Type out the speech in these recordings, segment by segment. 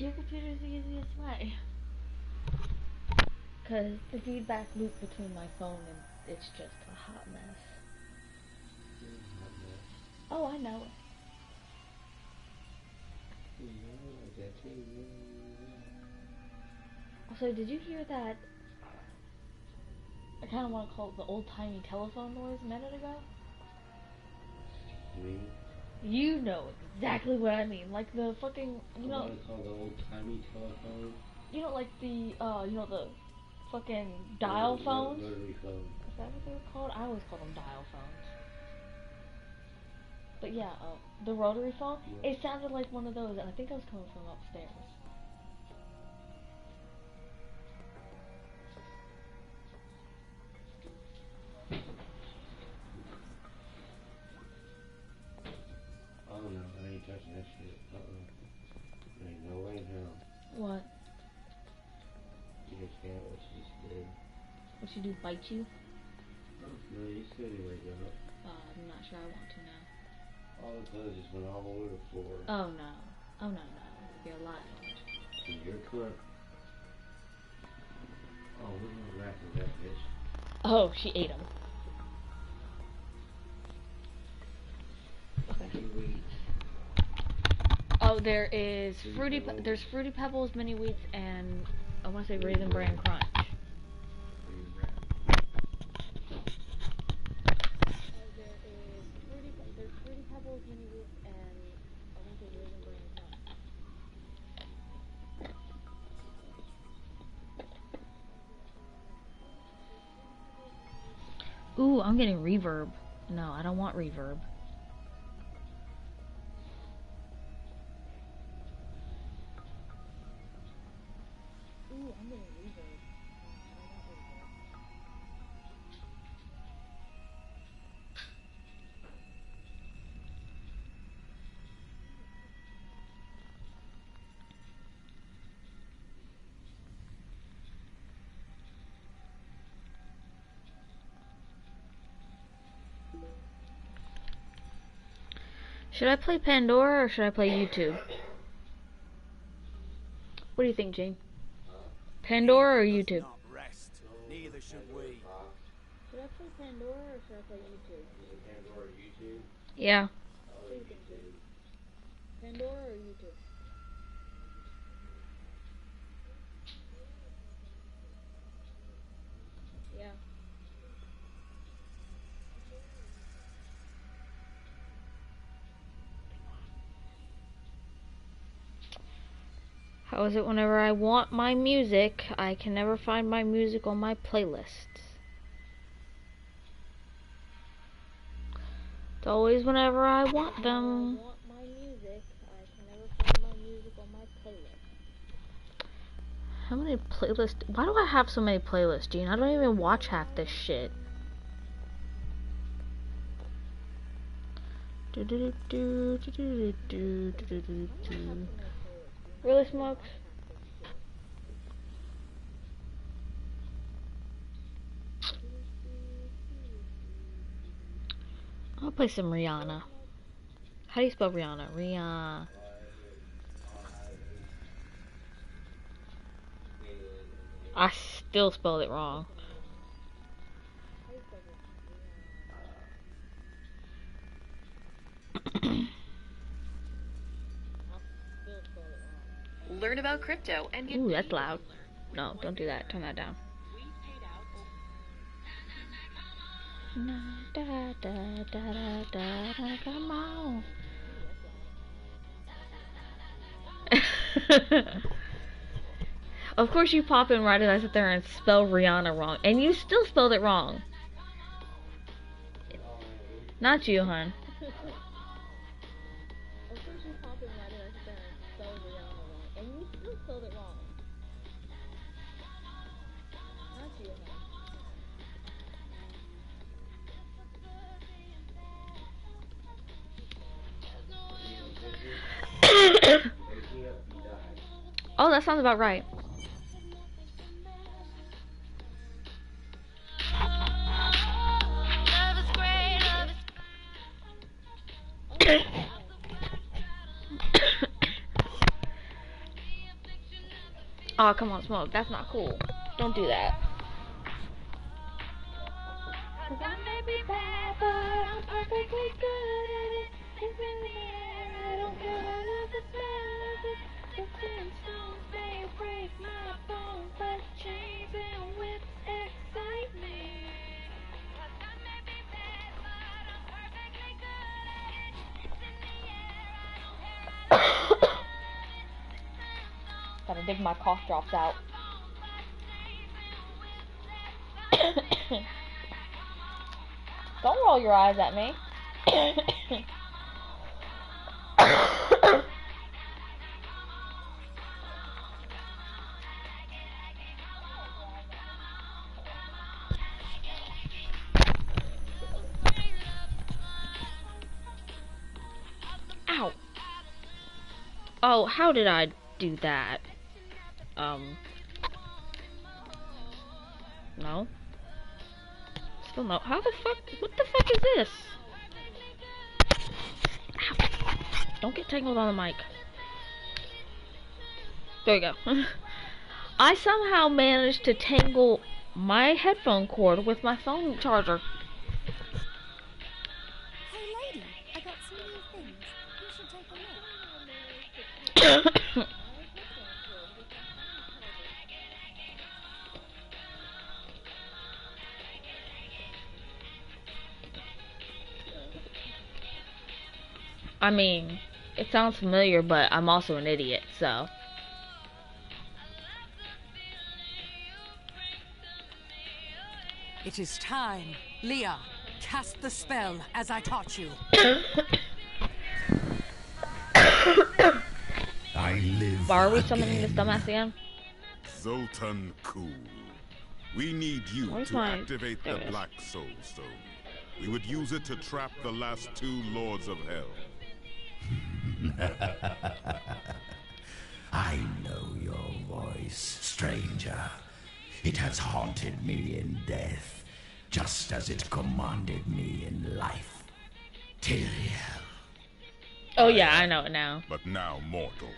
Your computer's the easiest way. Because the feedback loop between my phone and it's just a hot mess. Oh, I know it. Also, did you hear that? I kind of want to call it the old-timey telephone noise a minute ago. Me? You know exactly what I mean. Like the fucking, you know. What do you call the old-timey telephone? You know, like the, the fucking dial phones? Rotary phone. Is that what they were called? I always call them dial phones. But yeah, the rotary phone, yeah. It sounded like one of those, and I think I was coming from upstairs. Oh no, I ain't touching that shit. There ain't no way in hell. What? You just can't what she did. What she do, bite you? No, you said you wake up. I'm not sure I want to now. All the blood just went all over the floor. Oh no. Oh no, no. You're lying. You're correct. Oh, we're gonna wrap with that bitch. Oh, she ate him. Okay. Oh, there's Fruity Pebbles, Mini Wheats, and I want to say Raisin Bran Crunch. There's Fruity Pebbles, Mini Wheats, and I want to say Raisin Bran Crunch. Ooh, I'm getting reverb. No, I don't want reverb. Ooh, I'm getting reverb. Should I play Pandora or should I play YouTube? What do you think, Jane? Pandora or YouTube? Neither should we. Should I play Pandora or should I play YouTube? Pandora or YouTube? Yeah. What do you think, Jane? Pandora or YouTube? Yeah. How is it whenever I want my music, I can never find my music on my playlists? It's always whenever I want them. How many playlists? Why do I have so many playlists, Gene? I don't even watch half this shit. Really, Smokes? I'll play some Rihanna. How do you spell Rihanna? Rihanna. I still spelled it wrong. Learn about crypto and get. Ooh, that's loud. No, don't do that. Turn that down. Come on. Of course you pop in right as I sit there and spell Rihanna wrong. And you still spelled it wrong. Not you, hun. Of course you pop in right as I sit there and spell Rihanna wrong. And you still spelled it wrong. Not you, hun. Oh, that sounds about right. Oh, come on, Smoke. That's not cool. Don't do that. 'Cause I may be bad, but I'm perfectly good at it. It's in the air, I don't care. I love the smell of it. The stones may break my bones, but chains and whips excite me. 'Cause I may be bad, but I'm perfectly good at it. It's in the air, I don't care. Gotta dig my cough drops out. Don't roll your eyes at me. Ow. Oh, how did I do that? No. Still no. How the fuck? What the fuck is this? Ow. Don't get tangled on the mic. There you go. I somehow managed to tangle my headphone cord with my phone charger. Hey lady, I got some new things. You should take a look. I mean, it sounds familiar, but I'm also an idiot, so. It is time. Leah, cast the spell as I taught you. I live Why are we summoning this again. dumbass again? Zoltan Cool. We need you Where's to my- activate there the it is. Black Soul Stone. We would use it to trap the last two Lords of Hell. I know your voice, stranger. It has haunted me in death, just as it commanded me in life. Tyrael. Oh yeah, I know it now. But now mortal.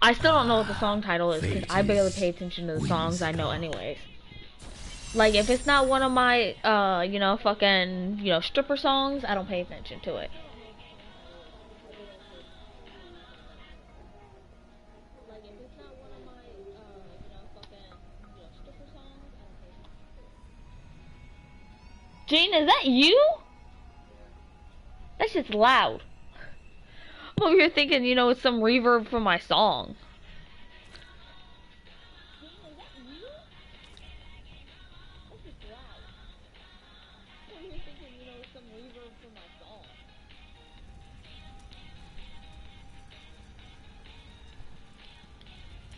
I still don't know what the song title is because Fate I barely is pay attention to the songs I know whimsical. anyways. Like if it's not one of my fucking, stripper songs, I don't pay attention to it. Gene, is that you? That shit's loud. I'm over here thinking, it's some reverb from my song.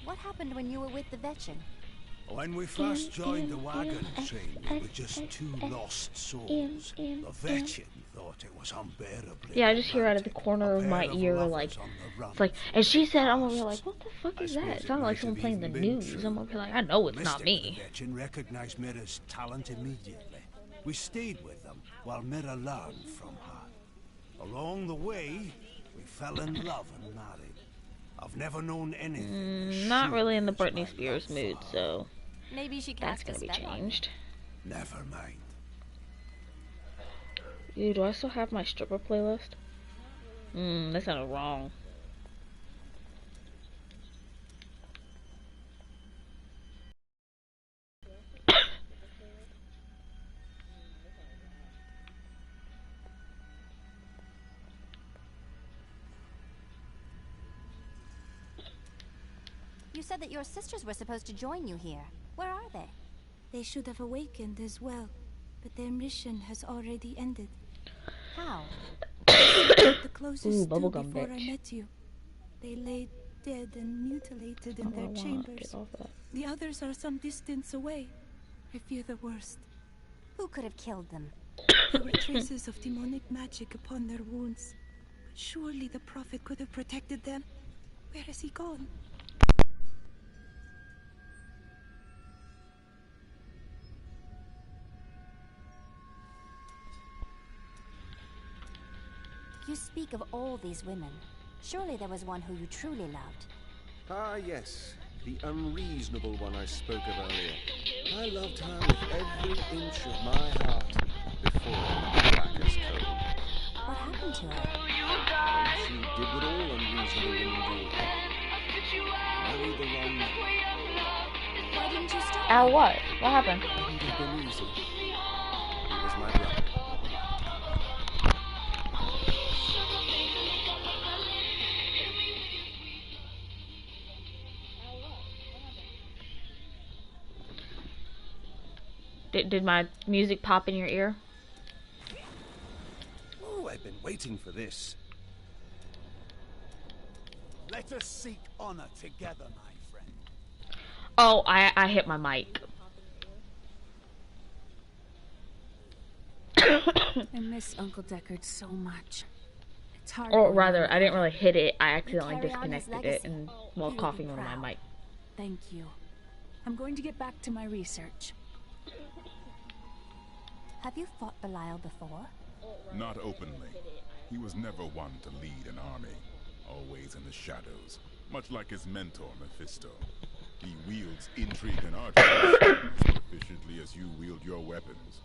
What happened when you were with the Vetchin? When we first joined the wagon train, we were just two lost souls. The Vetchin thought it was unbearably Yeah, I just hear out of the romantic. corner A of my pair of ear, lovers like, on the run it's like, and she said, I'm over here like, what the fuck I is that? suppose It it sounded like might someone have playing the even been news. true. I'm over here like, I know it's not Mystic me. the Vetchin recognized Mira's talent immediately. We stayed with them while Mira learned from her. Along the way, we fell in love and married. I've never known anything. as Not sure really in the as my Britney Spears love mood, for her. so Maybe she that's cast a gonna be spell on you. changed. Never mind. Dude, do I still have my stripper playlist? That sounded wrong. You said that your sisters were supposed to join you here. Where are they? They should have awakened as well, but their mission has already ended. How? The closest to bubblegum before I bitch. met you. They lay dead and mutilated in Not what I their want. chambers. Get off that. The others are some distance away. I fear the worst. Who could have killed them? There were traces of demonic magic upon their wounds. But surely the prophet could have protected them. Where has he gone? You speak of all these women. Surely there was one who you truly loved. Ah, yes. the unreasonable one I spoke of earlier. I loved her with every inch of my heart before black as coal. What happened to her? And she did what all unreasonable women do. Marry the wrong man. Why didn't you stop? Ow, what? What happened? It would have been easy. He was my brother. Did my music pop in your ear? Oh, I've been waiting for this. Let us seek honor together, my friend. Oh, I hit my mic. I miss Uncle Deckard so much. It's hard. Or rather, I didn't really hit it. I accidentally Carry on his disconnected it and legacy. while He will coughing be on my proud. mic. Thank you. I'm going to get back to my research. Have you fought Belial before? Not openly. He was never one to lead an army, always in the shadows, much like his mentor, Mephisto. He wields intrigue and artifice as efficiently as you wield your weapons.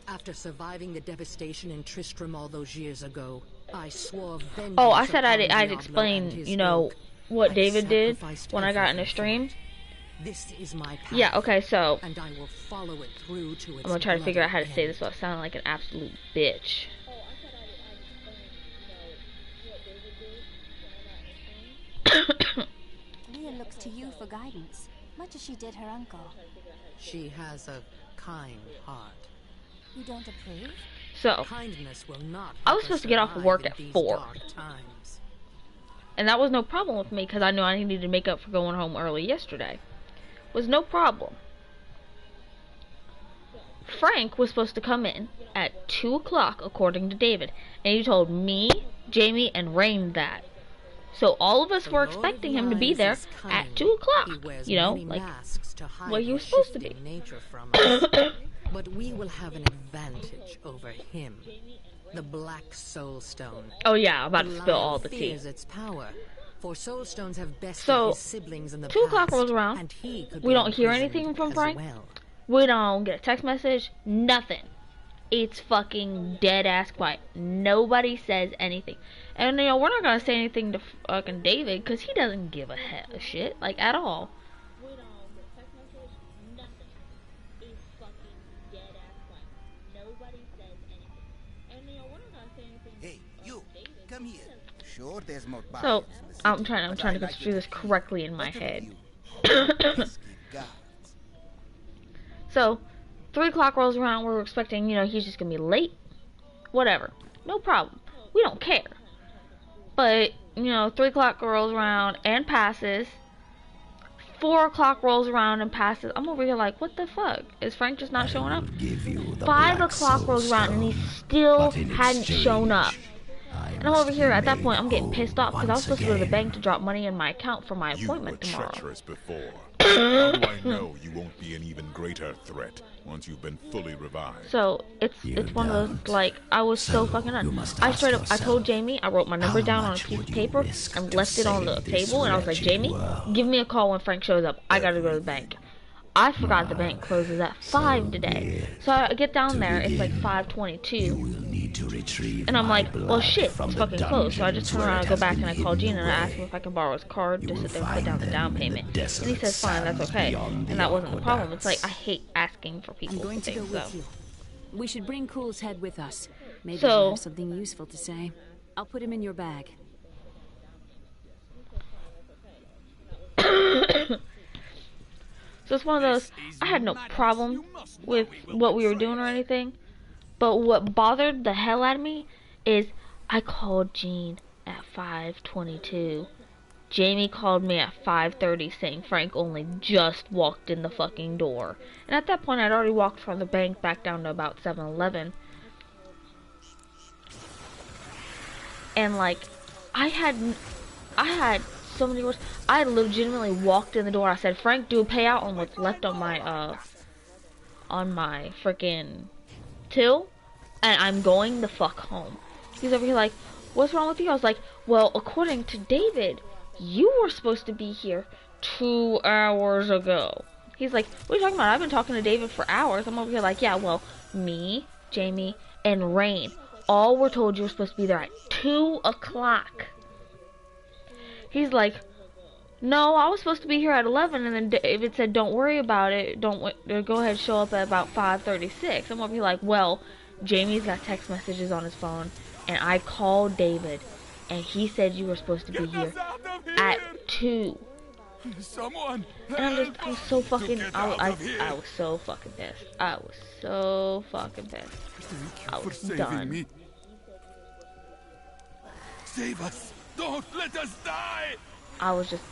After surviving the devastation in Tristram all those years ago, I swore vengeance. Oh, I said upon I'd Diablo explain, and his you know, ilk. what I David did sacrificed when I got in the everything stream. for it. This is my path. Yeah, okay, so And I will follow it through to its I'm gonna try to figure out how to bloody say end. this without sounding like an absolute bitch. Leah looks to you for guidance, much as she did her uncle. She has a kind heart. You don't approve? So, Kindness will not I was help us supposed to get off of survive work in at these 4. dark times. And that was no problem with me because I knew I needed to make up for going home early yesterday. Was no problem. Frank was supposed to come in at 2 o'clock according to David. And he told me, Jamie, and Rain that. So all of us The were Lord of expecting him to be Lies there is at kind. 2 o'clock. He wears You know, many like masks to hide what he was his supposed to be. shifting nature from us. But we will have an advantage over him. The Black Soul Stone. Oh yeah, I'm about to The spill Lion all the tea. fears its power, for soul stones have bested So, his siblings in the 2 o'clock past, rolls around. and he could We be don't hear imprisoned anything from as Frank. well. We don't get a text message. Nothing. It's fucking dead ass quiet. Nobody says anything. And you know, we're not gonna say anything to fucking David because he doesn't give a shit, like, at all. Hey, you, come here. Sure, there's more So bodies in the city, I'm trying but to I go like through it this here. correctly in my Better head. than you. Pesky guards. So 3 o'clock rolls around. We're expecting, you know, he's just gonna be late. Whatever, no problem. We don't care. But you know, 3 o'clock rolls around and passes. 4 o'clock rolls around and passes. I'm over here like, what the fuck? Is Frank just not showing up? Give you the 5 Black o'clock Soul rolls around and he Stone, still but in hadn't shown up. exchange, I And I'm over must here be at that made point. I'm getting whole pissed off because I was once supposed to go to the again. bank to drop money in my account for my You were appointment tomorrow. treacherous before. How do I know you won't be an even greater threat once you've been fully revived? So it's one of those, like, I was so fucking done. I straight up, I told Jamie, I wrote my number down on a piece of paper and left it on the table, and I was like, Jamie, give me a call when Frank shows up. I gotta go to the bank. I forgot the bank closes at 5 today. So I get down there, it's like 5:22. And I'm like, well shit, it's fucking closed. So I just turn around and go back and I call Gene and I ask him if I can borrow his card to sit there and put down the down payment. And he says fine, that's okay. And that wasn't the problem. It's like, I hate asking for people I'm going for to go things, with so. you. We should bring Cool's head with us. Maybe So- he'll have something useful to say. I'll put him in your bag. So it's one of those, I had no problem with what we were doing or anything, but what bothered the hell out of me is I called Gene at 5:22. Jamie called me at 5:30 saying Frank only just walked in the fucking door. And at that point I'd already walked from the bank back down to about 7-Eleven. And like, I had so many words. I legitimately walked in the door. I said, Frank, do a payout on what's left on my freaking till, and I'm going the fuck home. He's over here like, what's wrong with you? I was like, well, according to David, you were supposed to be here 2 hours ago. He's like, what are you talking about? I've been talking to David for hours. I'm over here like, yeah, well, me, Jamie, and Rain all were told you were supposed to be there at 2 o'clock. He's like, no, I was supposed to be here at 11, and then David said, don't worry about it. Don't go ahead and show up at about 5:36. I'm over here like, well, Jamie's got text messages on his phone, and I called David, and he said you were supposed to be here at 2. Someone! And I'm so fucking, I was so fucking pissed. I was so fucking pissed. I was done. Me. Save us! Don't let us die! I was just,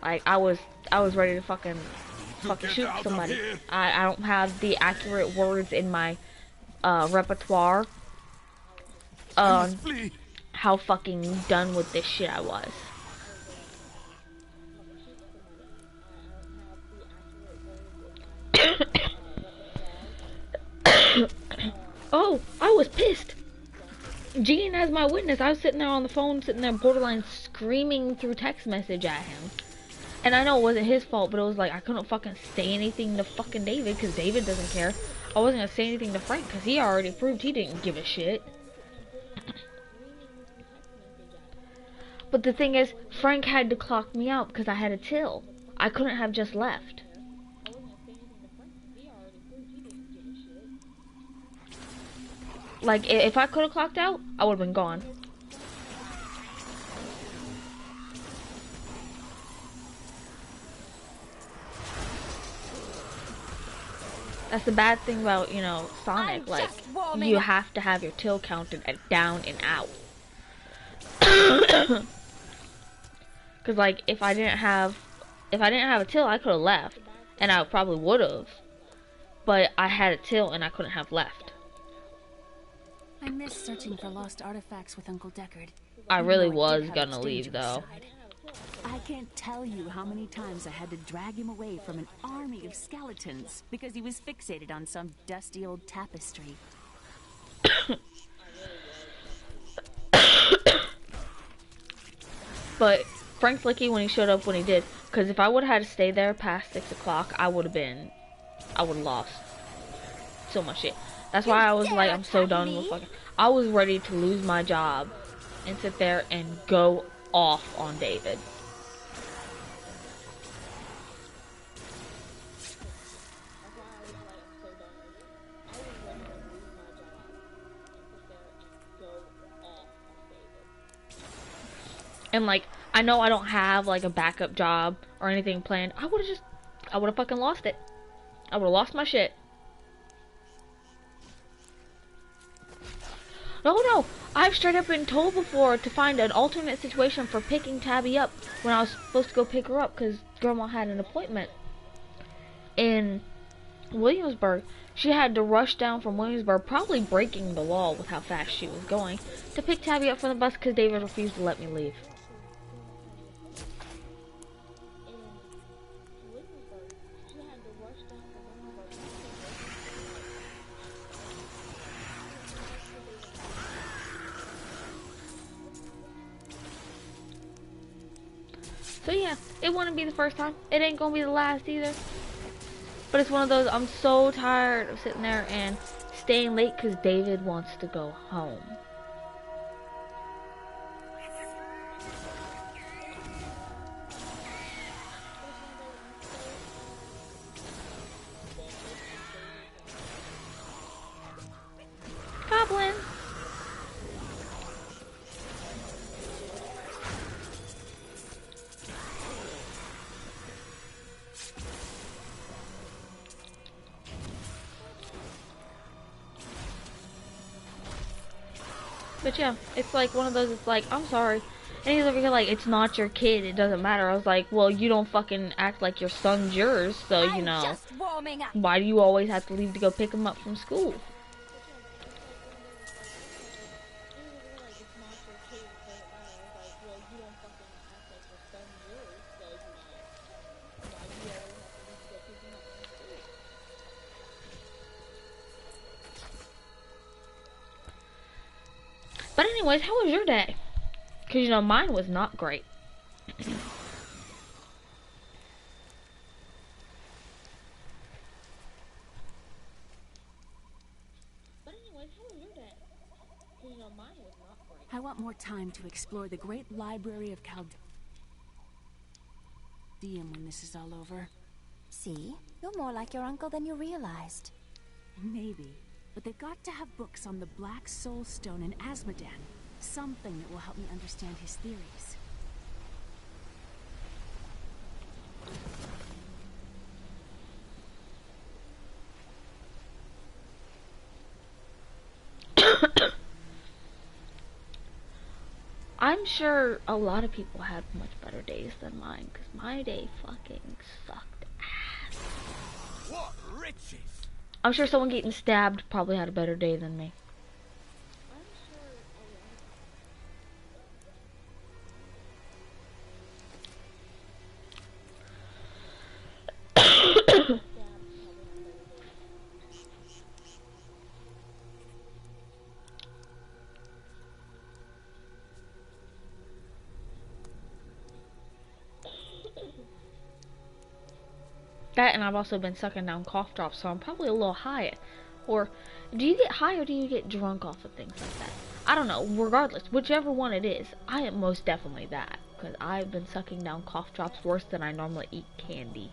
like, I was ready to fucking shoot somebody. I don't have the accurate words in my repertoire on how fucking done with this shit I was. Oh, I was pissed. Jean as my witness, I was sitting there on the phone, sitting there borderline screaming through text message at him. And I know it wasn't his fault, but it was like I couldn't fucking say anything to fucking David because David doesn't care. I wasn't gonna say anything to Frank because he already proved he didn't give a shit. But the thing is, Frank had to clock me out because I had a till. I couldn't have just left. Like, if I could have clocked out, I would have been gone. That's the bad thing about, you know, Sonic. Like, you have to have your till counted at down and out. Cause like, if I didn't have a till, I could have left, and I probably would have. But I had a till, and I couldn't have left. I miss searching for lost artifacts with Uncle Deckard. I really was gonna leave though. I can't tell you how many times I had to drag him away from an army of skeletons because he was fixated on some dusty old tapestry. But Frank's lucky when he showed up when he did, because if I would have had to stay there past 6 o'clock, I would have lost so much shit. That's why I was like, I'm so done with fucking. I was ready to lose my job and sit there and go off on David. And like, I know I don't have like a backup job or anything planned. I would have fucking lost it. I would have lost my shit. No, I've straight up been told before to find an alternate situation for picking Tabby up when I was supposed to go pick her up because Grandma had an appointment in Williamsburg. She had to rush down from Williamsburg, probably breaking the law with how fast she was going, to pick Tabby up from the bus because David refused to let me leave. So yeah, it wouldn't be the first time. It ain't gonna be the last either. But it's one of those, I'm so tired of sitting there and staying late because David wants to go home. Goblin! But yeah, it's like one of those, it's like, I'm sorry. And he's over here like, it's not your kid, it doesn't matter. I was like, well, you don't fucking act like your son's yours, so, you know, why do you always have to leave to go pick him up from school? anyways, how was your day? Because, you know, mine was not great. I want more time to explore the great library of Caldeum when this is all over. See? You're more like your uncle than you realized. Maybe. But they've got to have books on the Black Soul Stone and Asmodan. Something that will help me understand his theories. I'm sure a lot of people had much better days than mine, because my day fucking sucked ass. What riches! I'm sure someone getting stabbed probably had a better day than me. That, and I've also been sucking down cough drops, so I'm probably a little high. Or, do you get high or do you get drunk off of things like that? I don't know. Regardless, whichever one it is, I am most definitely that. Because I've been sucking down cough drops worse than I normally eat candy.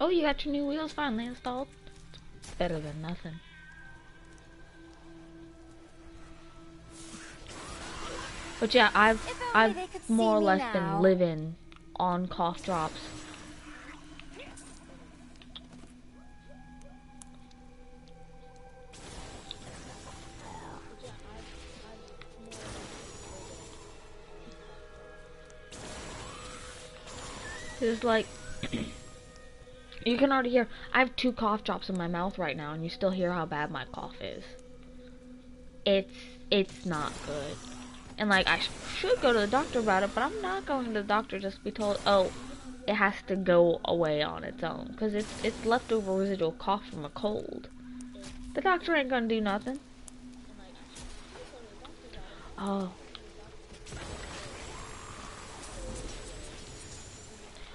Oh, you got your new wheels finally installed? It's better than nothing. But yeah, I've more or less been living on cough drops. It's like you can already hear. I have 2 cough drops in my mouth right now, and you still hear how bad my cough is. It's not good. And like I should go to the doctor about it, but I'm not going to the doctor just to be told, oh, it has to go away on its own, because it's leftover residual cough from a cold. The doctor ain't gonna do nothing. Oh.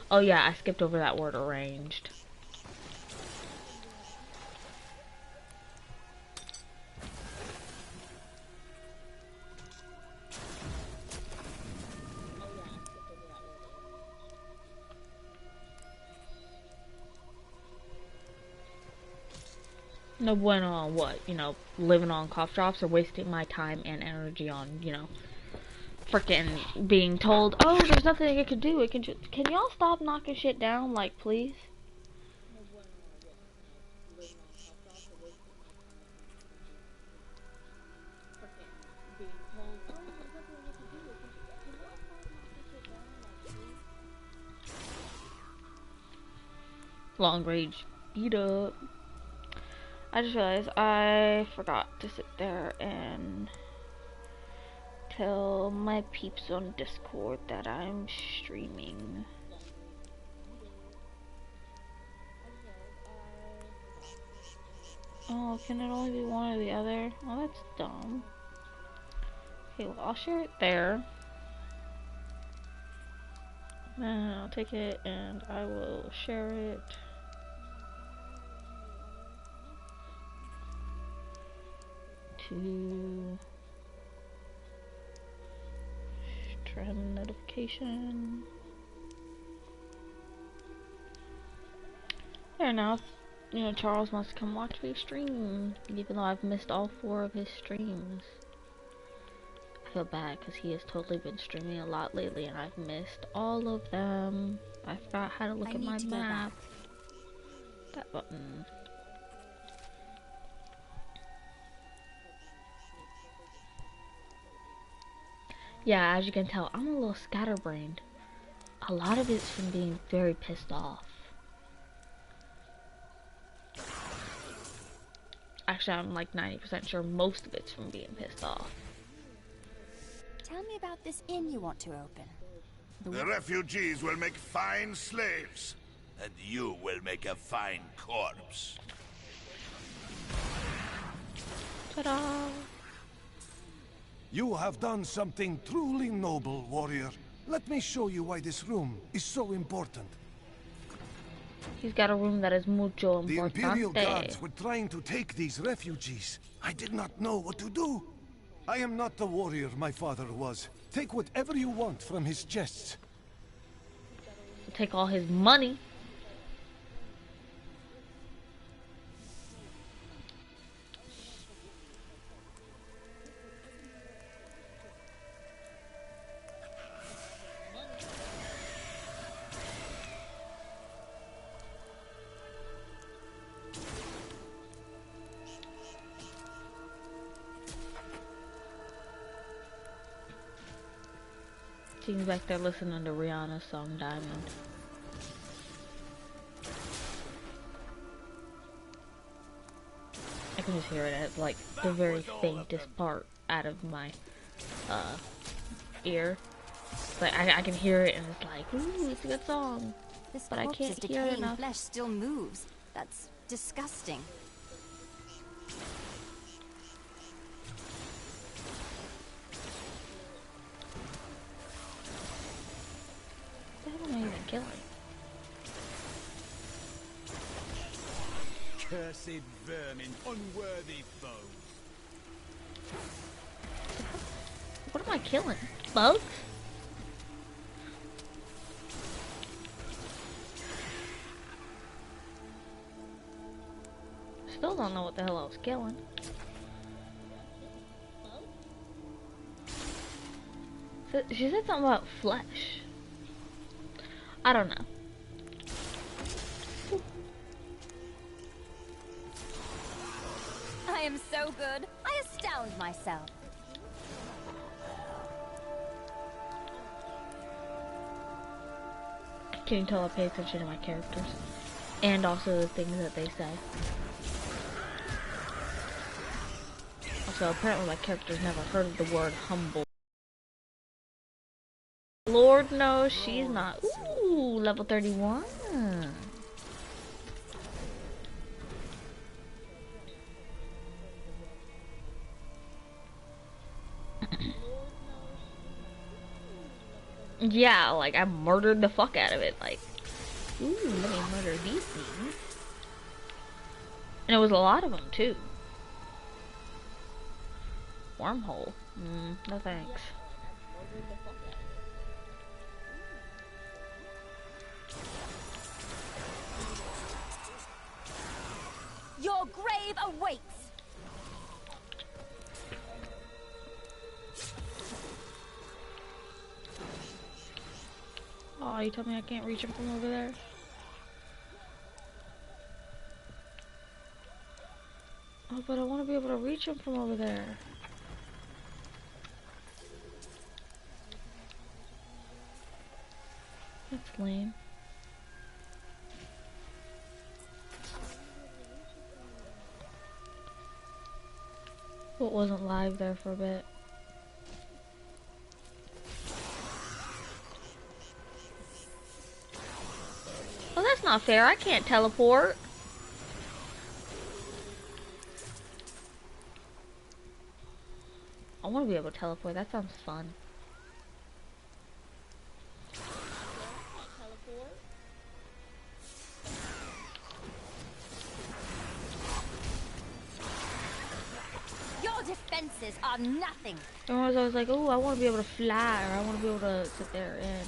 Oh yeah, I skipped over that word, arranged. No bueno on what? You know, living on cough drops or wasting my time and energy on, you know, freaking being told, oh, there's nothing it can do. It can just, can y'all stop knocking shit down, like, please? Long range beat up. I just realized I forgot to sit there and tell my peeps on Discord that I'm streaming. Oh, can it only be one or the other? Oh, that's dumb. Okay, well, I'll share it there. Then I'll take it and I will share it to stream notification. There, now if, you know, Charles wants to come watch me stream, even though I've missed all 4 of his streams. I feel bad because he has totally been streaming a lot lately and I've missed all of them. I forgot how to look at my map. That button. Yeah, as you can tell, I'm a little scatterbrained. A lot of it's from being very pissed off. Actually, I'm like 90% sure most of it's from being pissed off. Tell me about this inn you want to open. The refugees will make fine slaves, and you will make a fine corpse. Ta-da! You have done something truly noble, warrior. Let me show you why this room is so important. He's got a room that is mucho importante. The Imperial Guards were trying to take these refugees. I did not know what to do. I am not the warrior my father was. Take whatever you want from his chests. Take all his money. Seems like they're listening to Rihanna's song Diamond. I can just hear it at like the very faintest part out of my ear. Like I can hear it and it's like, ooh, it's a good song. But I can't hear it enough. Flesh still moves. That's disgusting. What am I even killing? Cursed vermin, unworthy foes. What am I killing? Bugs? Still don't know what the hell I was killing. She said something about flesh. I don't know. I am so good. I astound myself. Can you tell I pay attention to my characters? And also the things that they say. Also, apparently my character's never heard of the word humble. Lord knows she's not. Ooh, level 31. Yeah, like I murdered the fuck out of it. Like, ooh, let me murder these things. And it was a lot of them too. Wormhole. No thanks. Your grave awaits. Oh, you told me I can't reach him from over there? Oh, but I want to be able to reach him from over there. That's lame. What wasn't live there for a bit. Oh, that's not fair. I can't teleport. I want to be able to teleport. That sounds fun. Your defenses are nothing. And I was like, oh, I want to be able to fly, or I want to be able to sit there and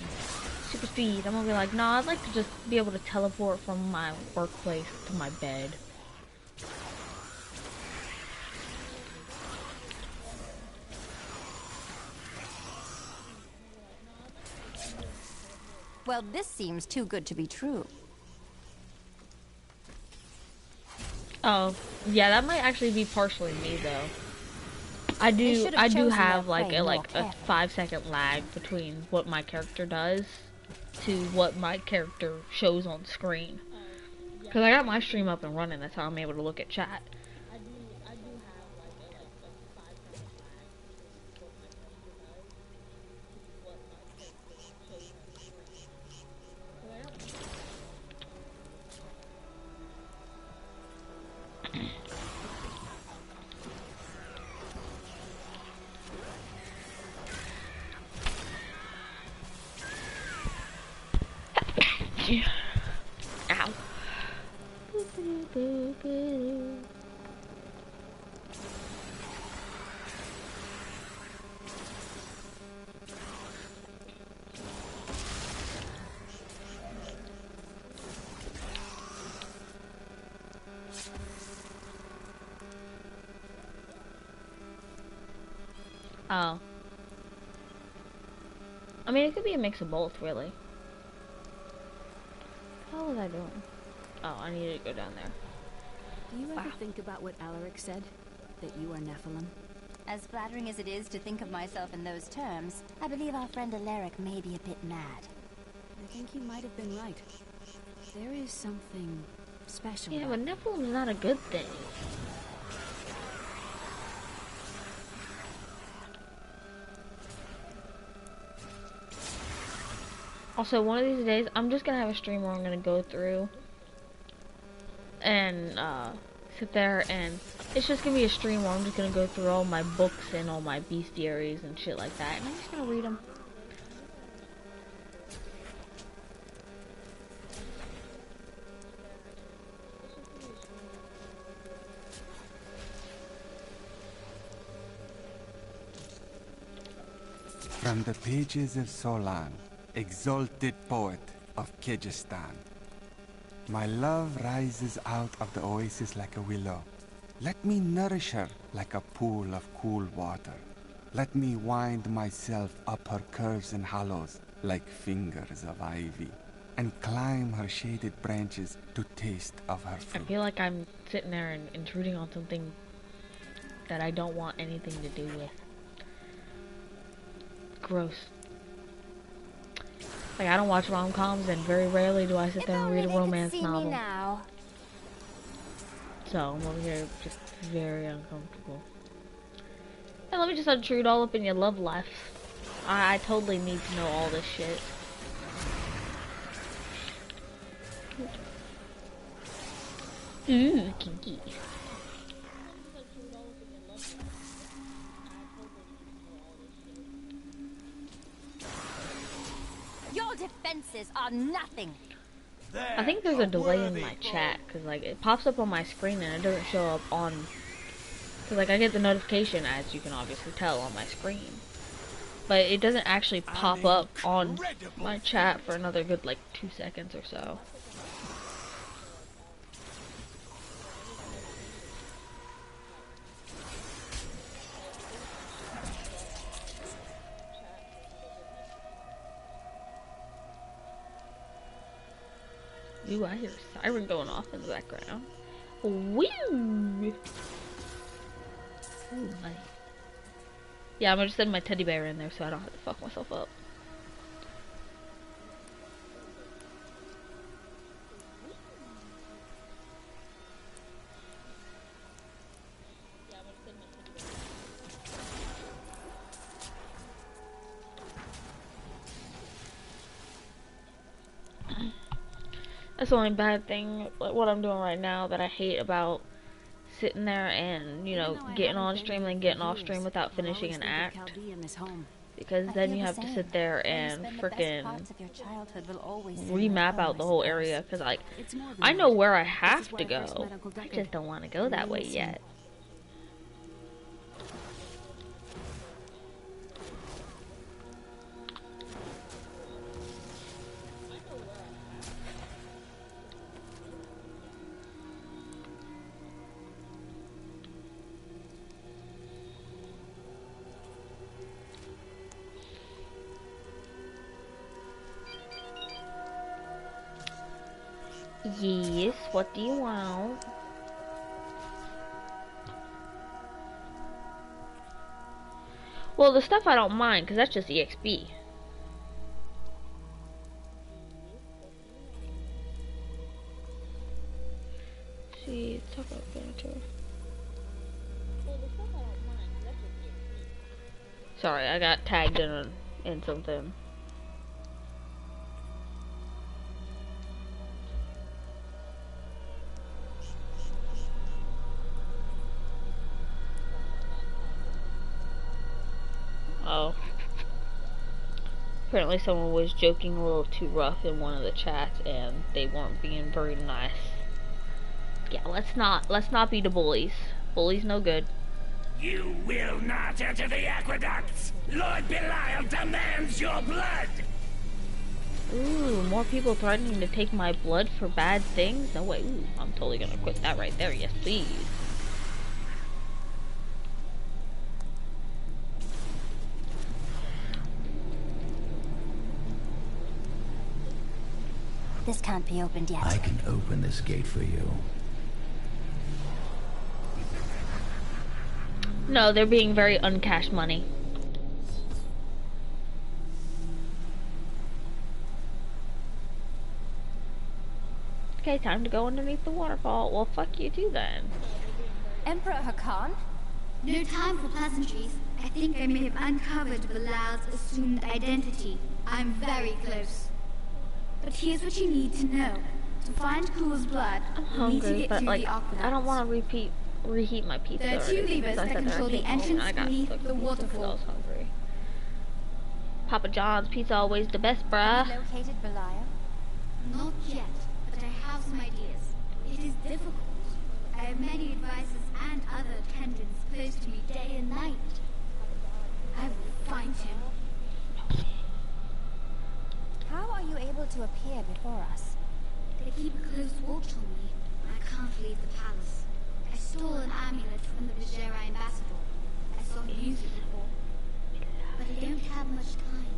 super speed. I'm gonna be like, nah, I'd like to just be able to teleport from my workplace to my bed. Well, this seems too good to be true. Oh, yeah, that might actually be partially me though. I do have like a 5-second lag between what my character does to what my character shows on screen. Cause I got my stream up and running, that's how I'm able to look at chat. Ow. Oh. I mean, it could be a mix of both, really. What was I doing? Oh, I needed to go down there. Do you ever think about what Alaric said? That you are Nephilim? As flattering as it is to think of myself in those terms, I believe our friend Alaric may be a bit mad. I think you might have been right. There is something special. Yeah, but Nephilim's not a good thing. Also, one of these days, I'm just gonna have a stream where I'm gonna go through and sit there, and it's just gonna be a stream where I'm just gonna go through all my books and all my bestiaries and shit like that, and I'm just gonna read them. From the pages of Solan, exalted poet of Kyrgyzstan, my love rises out of the oasis like a willow. Let me nourish her like a pool of cool water. Let me wind myself up her curves and hollows like fingers of ivy, and climb her shaded branches to taste of her fruit. I feel like I'm sitting there and intruding on something that I don't want anything to do with. Gross. Like, I don't watch rom-coms, and very rarely do I sit there and read a romance novel. So I'm over here just very uncomfortable. And let me just intrude all up in your love life. I totally need to know all this shit. Ooh, kinky. Your defenses are nothing. I think there's a delay in my chat, because like it pops up on my screen and it doesn't show up on, because like I get the notification, as you can obviously tell, on my screen, but it doesn't actually pop up on my chat for another good like 2 seconds or so. Ooh, I hear a siren going off in the background. Woo! Ooh, nice. Yeah, I'm gonna just send my teddy bear in there so I don't have to fuck myself up. That's the only bad thing, like what I'm doing right now, that I hate about sitting there and, you know, getting on stream and getting off stream without finishing an act. Because then you have to sit there and frickin' remap out the whole area. Because, like, I know where I have to go. I just don't want to go that way yet. Yes, what do you want? Well, the stuff I don't mind, because that's just EXP. See, talk about furniture. Sorry, I got tagged in something. Oh. Apparently someone was joking a little too rough in one of the chats and they weren't being very nice. Yeah, let's not be the bullies. Bullies no good. You will not enter the aqueducts! Lord Belial demands your blood! Ooh, more people threatening to take my blood for bad things? No way. Ooh, I'm totally gonna quit that right there. Yes, please. This can't be opened yet. I can open this gate for you. No, they're being very uncash money. Okay, time to go underneath the waterfall. Well, fuck you too then. Emperor Hakan? No time for pleasantries. I think I may have uncovered Bilal's assumed identity. I'm very close. But here's what you need to know. To find Cool's blood, I'm you need to hungry, get but through like, the aqueduct. I don't want to reheat my pizza. There are two already, levers because I that said that control I the came home and entrance I got beneath stuck the because I waterfall. was hungry. Papa John's pizza always the best, bruh. Have you located Belial? Not yet, but I have some ideas. It is difficult. I have many advisors and other attendants close to me day and night. I will find him. How are you able to appear before us? They keep a close watch on me. I can't leave the palace. I stole an amulet from the Vajera ambassador. I saw him use it before. But I don't have much time.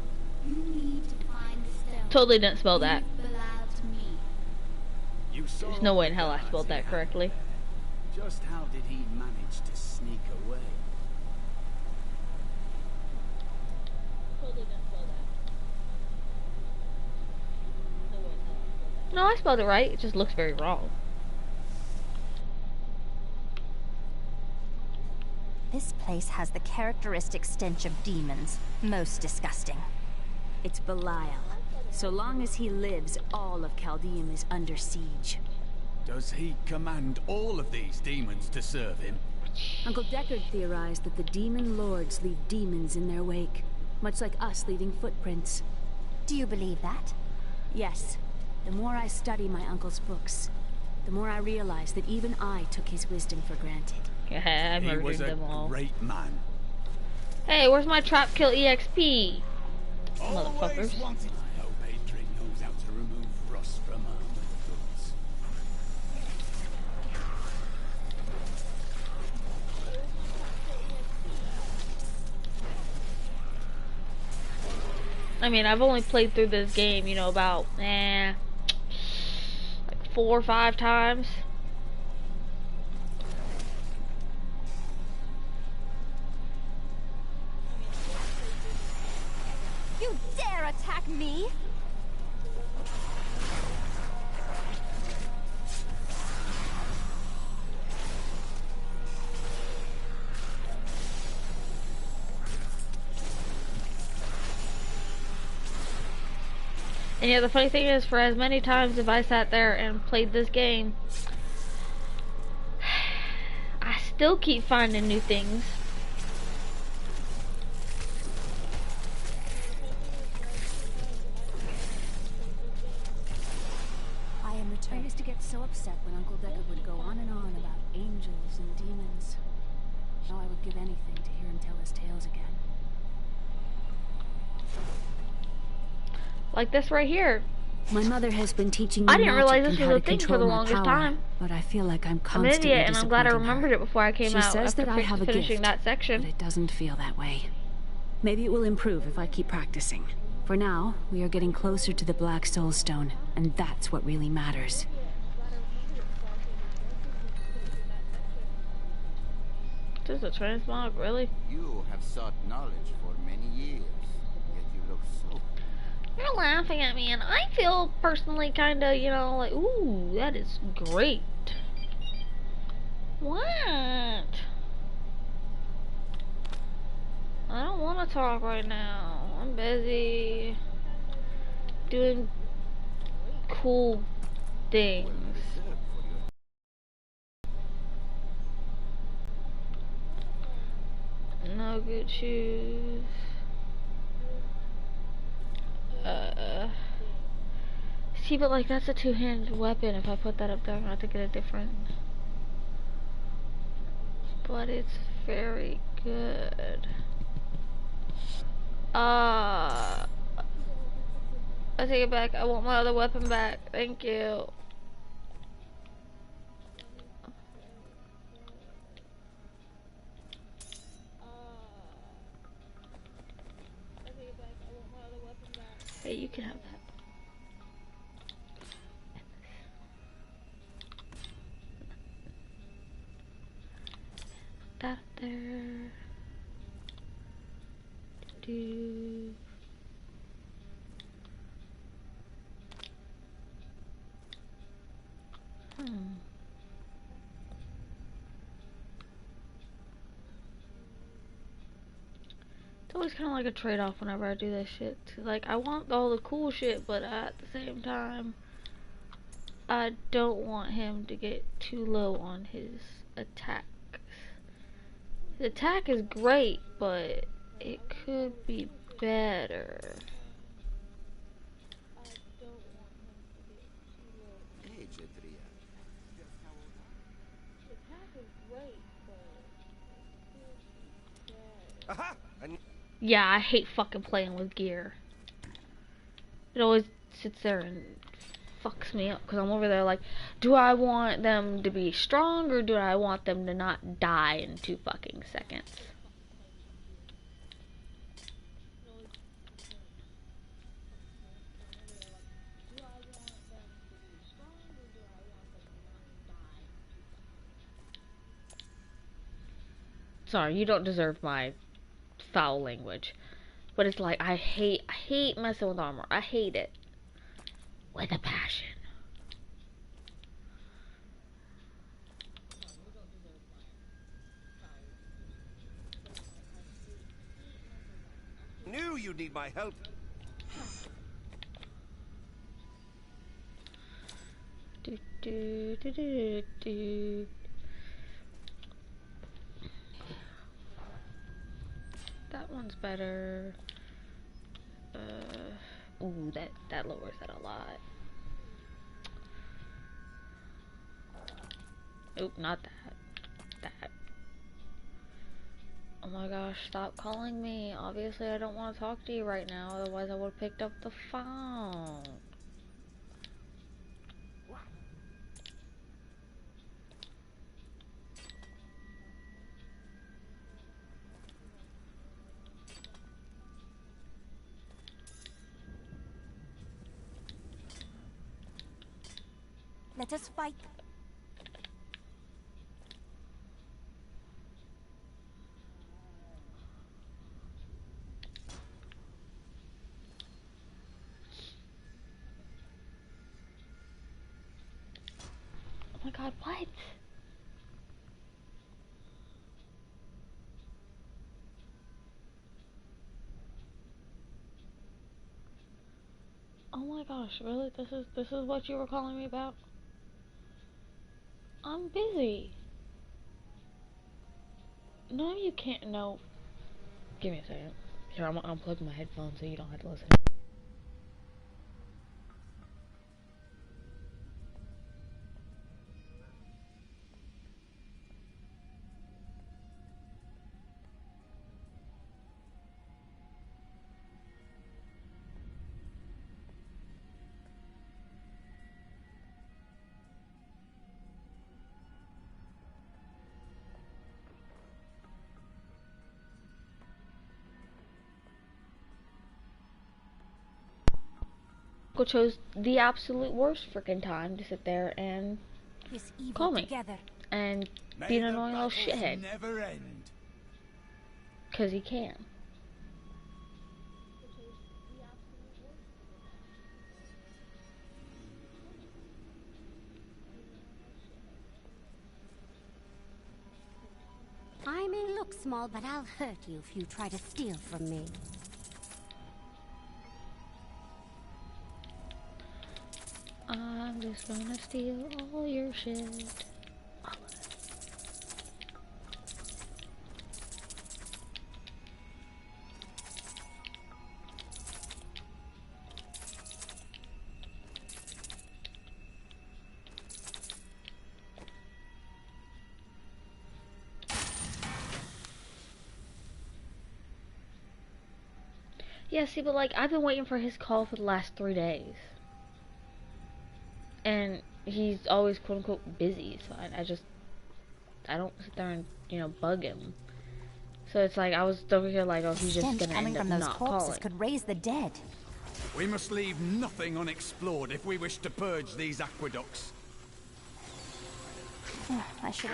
You need to find the stone. Totally didn't spell that. Leave Bilal to me. There's no way in hell I spelled that correctly. Just how did he manage to sneak away? No, I spelled it right. It just looks very wrong. This place has the characteristic stench of demons. Most disgusting. It's Belial. So long as he lives, all of Chaldeum is under siege. Does he command all of these demons to serve him? Uncle Deckard theorized that the demon lords leave demons in their wake, much like us leaving footprints. Do you believe that? Yes. The more I study my uncle's books, the more I realize that even I took his wisdom for granted. Yeah, I murdered them all. Great man. Hey, where's my trap kill EXP? Motherfuckers. I hope Adrian knows how to remove rust from armored goods. I mean, I've only played through this game, you know, about, like 4 or 5 times. You dare attack me? And yeah, the funny thing is, for as many times as I sat there and played this game, I still keep finding new things. I am I returned. used to get so upset when Uncle Deckard would go on and on about angels and demons. Now I would give anything to hear him tell his tales again. Like this right here. My mother has been teaching me I didn't realize magic this and was how a to thing for control the my longest power, time. but I feel like I'm I'm an constantly idiot, and I'm glad I disappointing her. remembered it before I came She out says after that I have a finishing gift, that section. but it doesn't feel that way. Maybe it will improve if I keep practicing. For now, we are getting closer to the Black Soul Stone, and that's what really matters. Just a transmog, really? You have sought knowledge for many years, yet you look so... You're laughing at me, and I feel personally kinda, you know, like, ooh, that is great. What? I don't want to talk right now. I'm busy doing cool things. No good shoes. See, but like that's a two-handed weapon. If I put that up there, I'm gonna have to get a different. But it's very good. I take it back. I want my other weapon back. Thank you. Hey, you can have that. That there. Do. It's always kind of like a trade-off whenever I do this shit. Like, I want all the cool shit, but at the same time, I don't want him to get too low on his attack. His attack is great, but it could be better. Hey, Jedria. Aha! Yeah, I hate fucking playing with gear. It always sits there and fucks me up because I'm over there like, do I want them to be strong or do I want them to not die in 2 fucking seconds? Sorry, you don't deserve my foul language. But it's like, I hate messing with armor. I hate it. With a passion. Knew you'd need my help. Do, do, do, do, do. That one's better. Ooh, that lowers that a lot. Oop, not that. That. Oh my gosh, stop calling me. Obviously, I don't want to talk to you right now. Otherwise, I would have picked up the phone. Let us fight. Oh my god, what? Oh my gosh, really? This is what you were calling me about? I'm busy. No, you can't. No. Give me a second. Here, I'm gonna unplug my headphones so you don't have to listen. Chose the absolute worst freaking time to sit there and call me and be an annoying little shithead. Never end. Cause he can. I may look small, but I'll hurt you if you try to steal from me. I'm just gonna steal all your shit. All of it. Yeah, see, but like, I've been waiting for his call for the last 3 days. And he's always quote unquote busy, so I don't sit there and, you know, bug him. So it's like, I was over here like, oh, he's just Stench gonna coming end up from those not corpses calling. could raise the dead. We must leave nothing unexplored if we wish to purge these aqueducts. I should.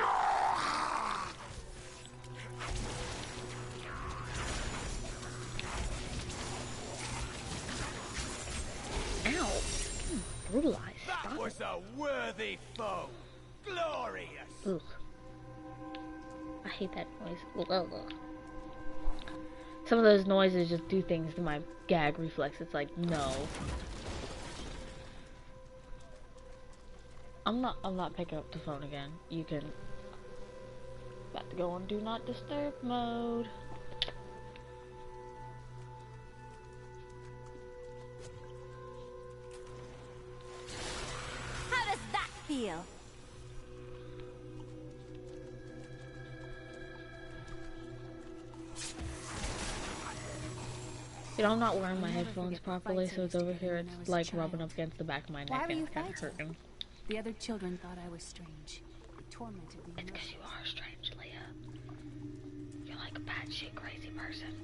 Ow! Brutalized. That was a worthy foe. Glorious. Ugh. I hate that noise. Ugh. Some of those noises just do things to my gag reflex. It's like, no. I'm not picking up the phone again. You can. About to go on do not disturb mode. How does that feel? You know, I'm not wearing my headphones properly, so it's over here. It's like rubbing up against the back of my neck and it's kind of hurting. The other children thought I was strange. It tormented me. It's because you are strange, Leah. You're like a batshit crazy person.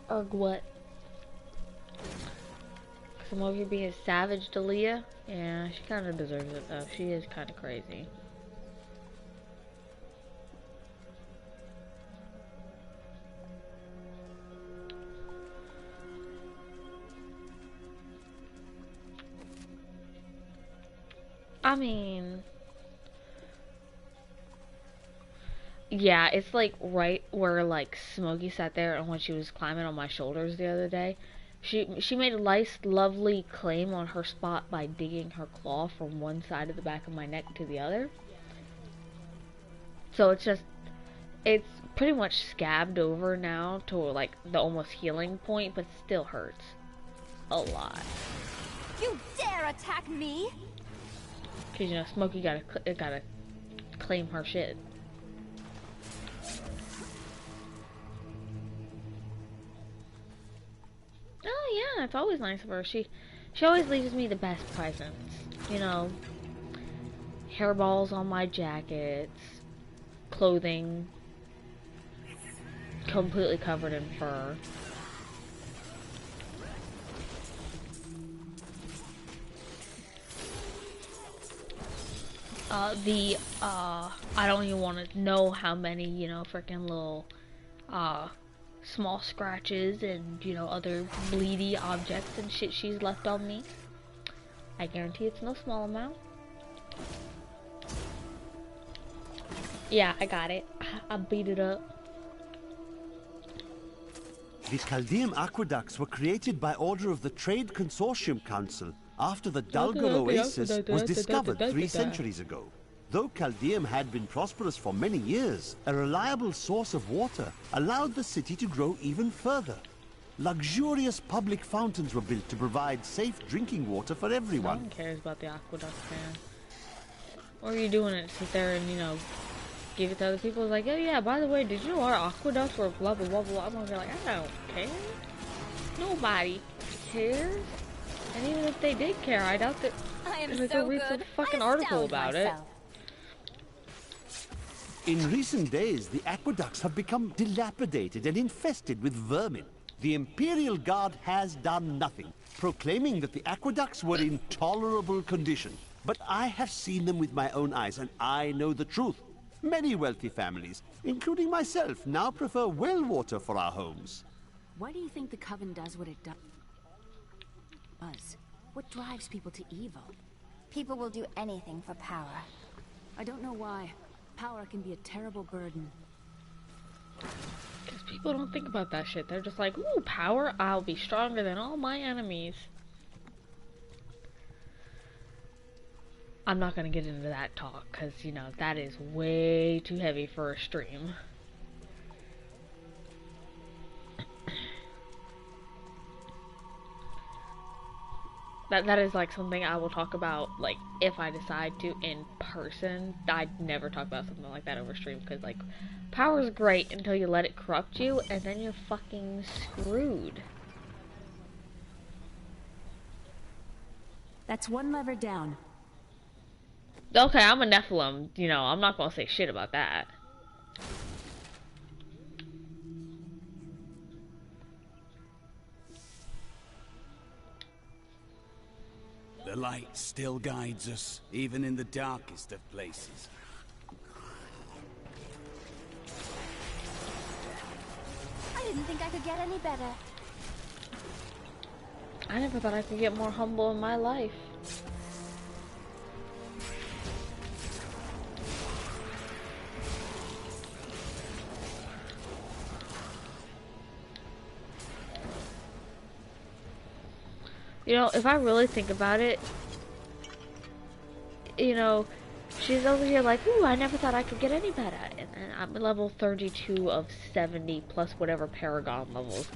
Ugh, what? Some over here being savage to Leah? Yeah, she kind of deserves it though. She is kind of crazy. I mean... Yeah, it's like right where like Smokey sat there and when she was climbing on my shoulders the other day. She made a nice, lovely claim on her spot by digging her claw from one side of the back of my neck to the other. So it's pretty much scabbed over now to like the almost healing point, but it still hurts a lot. You dare attack me? Cause you know Smokey gotta claim her shit. Oh yeah, it's always nice of her. She always leaves me the best presents. You know, hairballs on my jackets, clothing completely covered in fur. I don't even want to know how many, you know, freaking little, small scratches and, you know, other bleedy objects and shit she's left on me. I guarantee it's no small amount. Yeah, I got it. I beat it up. The Chaldean aqueducts were created by order of the Trade Consortium Council after the Dulgar Oasis was discovered 3 centuries ago. Though Chaldeum had been prosperous for many years, a reliable source of water allowed the city to grow even further. Luxurious public fountains were built to provide safe drinking water for everyone. No one cares about the aqueducts, man. What are you doing it? Sit there and, you know, give it to other people? It's like, oh yeah, by the way, did you know our aqueducts were blah blah blah blah? I'm over here like, I don't care. Nobody cares. And even if they did care, I doubt that they go read some fucking article about it. In recent days, the aqueducts have become dilapidated and infested with vermin. The Imperial Guard has done nothing, proclaiming that the aqueducts were in tolerable condition. But I have seen them with my own eyes, and I know the truth. Many wealthy families, including myself, now prefer well water for our homes. Why do you think the Coven does what it does? What drives people to evil? People will do anything for power. I don't know why. Power can be a terrible burden. Because people don't think about that shit. They're just like, ooh, power, I'll be stronger than all my enemies. I'm not gonna get into that talk, because, you know, that is way too heavy for a stream. That is like something I will talk about, like, if I decide to in person. I'd never talk about something like that over stream, because, like, power is great until you let it corrupt you, and then you're fucking screwed. That's one lever down. Okay, I'm a Nephilim, you know, I'm not gonna say shit about that. The light still guides us, even in the darkest of places. I didn't think I could get any better. I never thought I could get more humble in my life. You know, if I really think about it, you know, she's over here like, ooh, I never thought I could get any better. And then I'm level 32 of 70 plus whatever Paragon levels.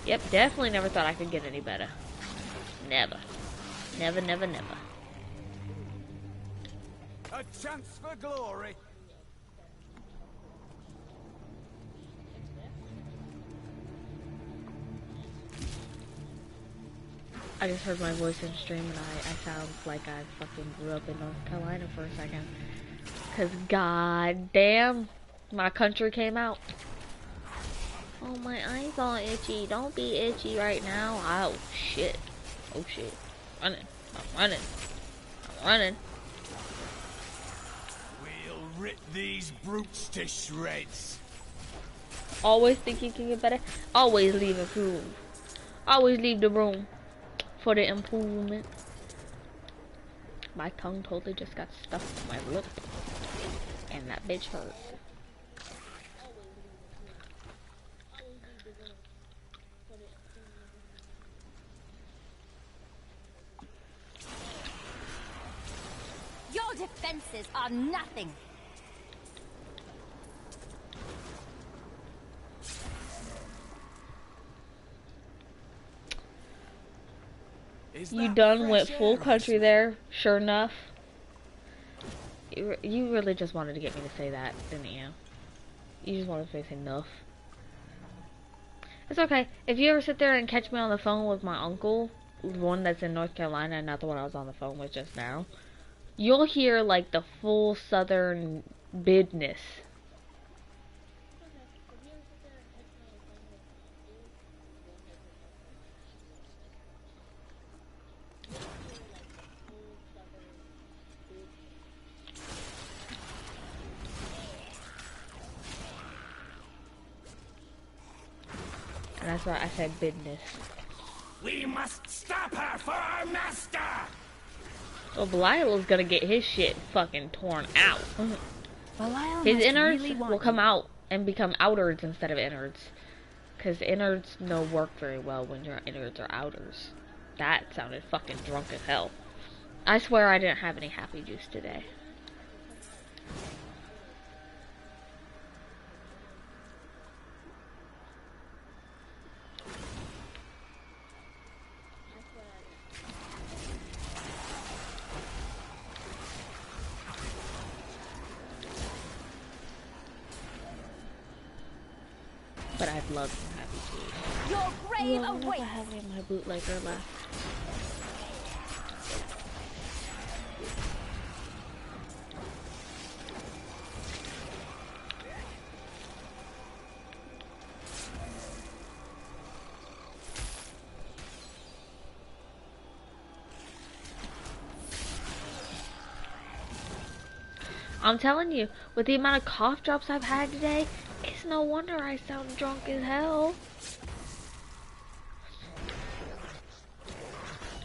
Yep, definitely never thought I could get any better. Never. Never, never, never. A chance for glory. I just heard my voice in stream and I sound like I fucking grew up in North Carolina for a second. Cause goddamn, my country came out. Oh, my eyes all itchy. Don't be itchy right now. Oh shit. Oh shit. I'm running. I'm running. We'll rip these brutes to shreds. Always think you can get better. Always leave a room. Always leave the room for the improvement. My tongue totally just got stuck to my lip. And that bitch hurt. Your defenses are nothing. You done went full country there, sure enough. You really just wanted to get me to say that, didn't you? You just wanted to say enough. It's okay. If you ever sit there and catch me on the phone with my uncle, the one that's in North Carolina, not the one I was on the phone with just now, you'll hear like the full southern business. And that's why I said business. We must stop her for our master! Well, Belial's gonna get his shit fucking torn out. Belial His must innards really will want come you. out and become outwards instead of innards. Because innards don't work very well when your innards are outers. That sounded fucking drunk as hell. I swear I didn't have any happy juice today. But I'd love some happy juice. Your grave Well, I never awaits. have any of my bootlegger left. I'm telling you, with the amount of cough drops I've had today, it's no wonder I sound drunk as hell.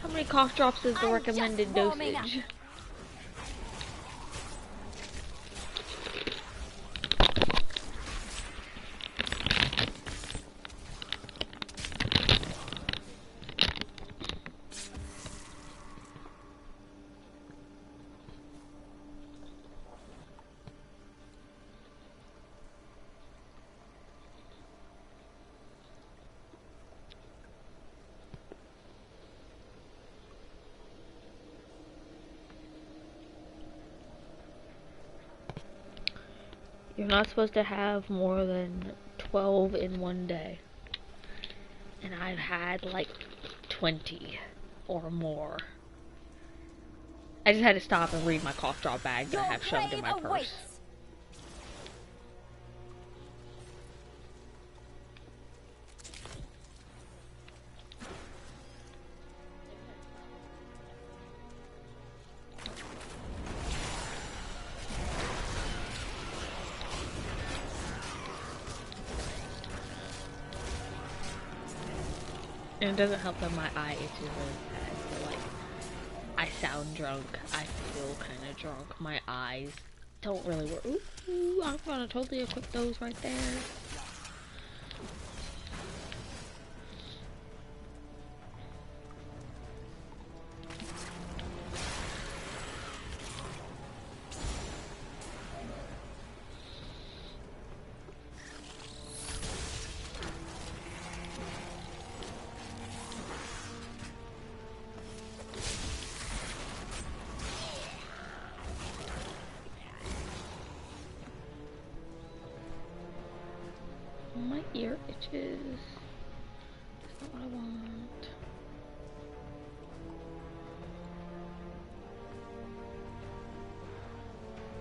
How many cough drops is the recommended dosage? You're not supposed to have more than 12 in one day. And I've had like 20 or more. I just had to stop and read my cough drop bag that I have shoved in my purse. And it doesn't help that my eye itches really bad. So like, I sound drunk. I feel kind of drunk. My eyes don't really work. Ooh, I'm gonna totally equip those right there. My ear itches. That's not what I want.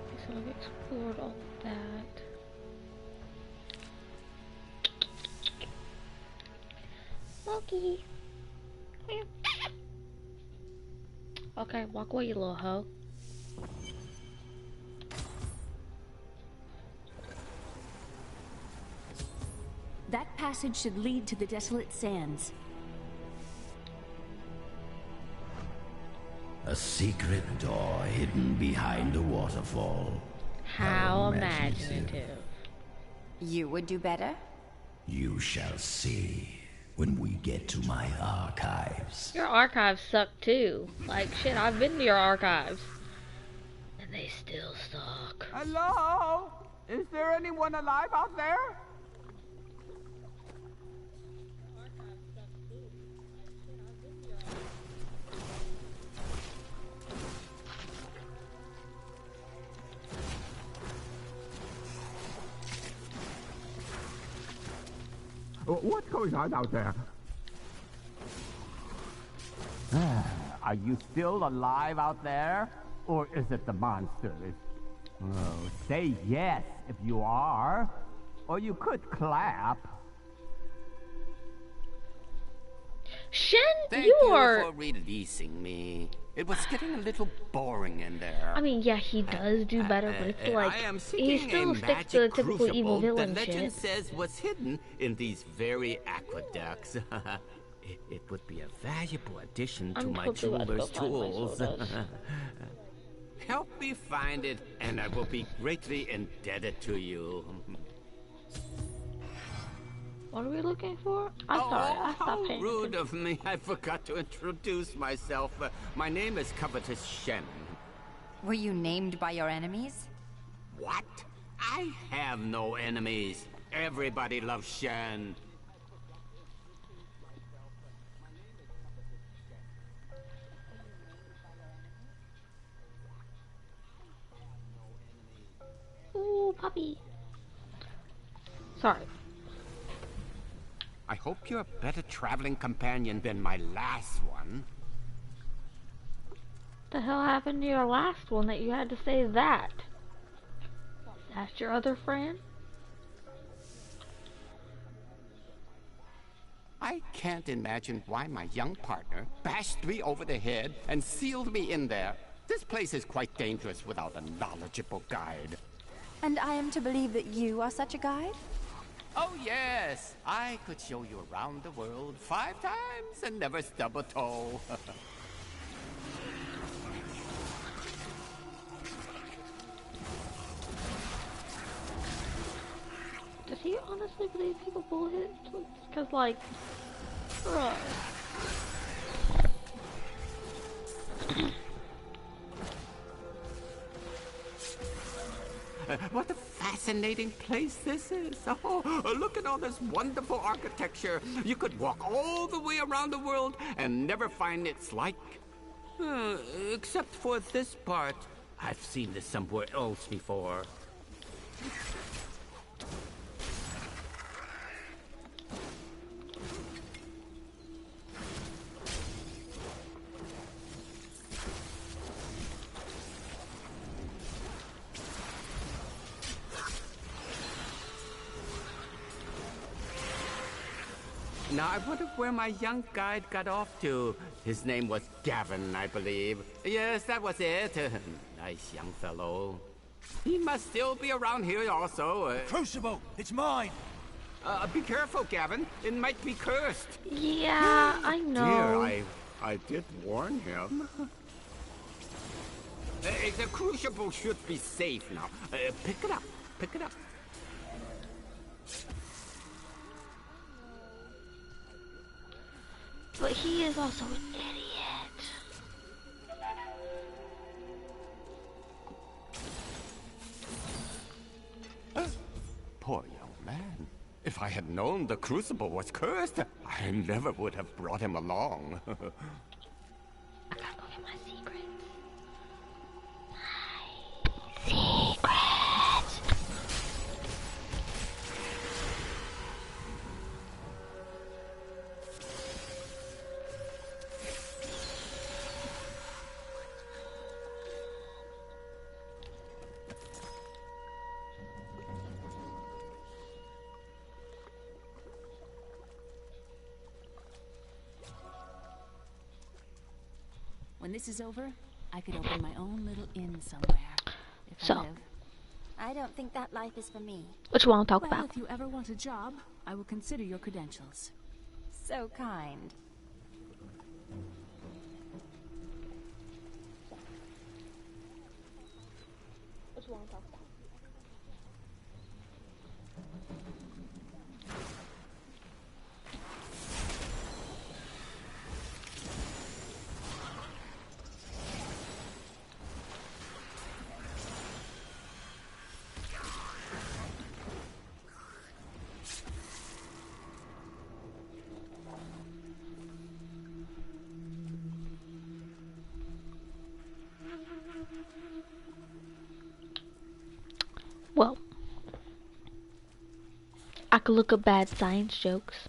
Okay, so I've explored all of that. Monkey! Come here. Okay, walk away, you little hoe. That passage should lead to the desolate sands. A secret door hidden behind a waterfall. How imaginative. You would do better? You shall see when we get to my archives. Your archives suck too. Like, shit, I've been to your archives. And they still suck. Hello? Is there anyone alive out there? What's going on out there? Are you still alive out there? Or is it the monsters? Oh, say yes if you are. Or you could clap. Shen, Thank you you are... for releasing me. It was getting a little boring in there. I mean, yeah, he does do better, but it's like, I am he seeking still a sticks to the magic typical evil crucible villain that legend shit. says was hidden in these very aqueducts. It would be a valuable addition to my jeweler's tools. Help me find it, and I will be greatly indebted to you. What are we looking for? I'm sorry, I stopped paying Rude of me. I forgot to introduce myself. My name is Covetous Shen. Were you named by your enemies? What? I have no enemies. Everybody loves Shen. Ooh, puppy. Sorry. I hope you're a better traveling companion than my last one. What the hell happened to your last one that you had to say that? That's your other friend? I can't imagine why my young partner bashed me over the head and sealed me in there. This place is quite dangerous without a knowledgeable guide. And I am to believe that you are such a guide? Oh yes, I could show you around the world 5 times and never stub a toe. Does he honestly believe people bullshit? Because, like, bruh. What a fascinating place this is. Oh, look at all this wonderful architecture. You could walk all the way around the world and never find its like. Except for this part. I've seen this somewhere else before. Now, I wonder where my young guide got off to. His name was Gavin, I believe. Yes, that was it. Nice young fellow. He must still be around here also. Crucible, it's mine! Be careful, Gavin. It might be cursed. Yeah, I know. Dear, I did warn him. The crucible should be safe now. Pick it up. Pick it up. But he is also an idiot. Poor young man. If I had known the crucible was cursed, I never would have brought him along. I gotta go get my secrets. My secrets. When this is over, I could open my own little inn somewhere. If I live. I don't think that life is for me. What you want to talk Well, about? if you ever want a job, I will consider your credentials. So kind. What you want to talk about? Well, I could look up bad science jokes.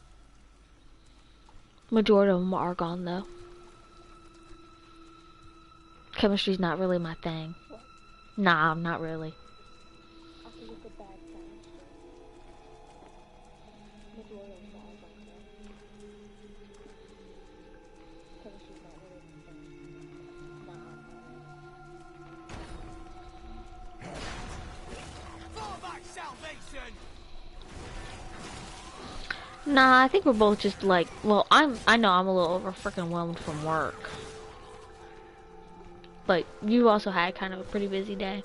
Majority of them are gone though. Chemistry's not really my thing. Nah, not really. I could look up bad science jokes. Majority of them are gone though. Chemistry's not really my thing. Nah. Nah, I think we're both just like, well, I know I'm a little over freaking whelmed from work. But you also had kind of a pretty busy day.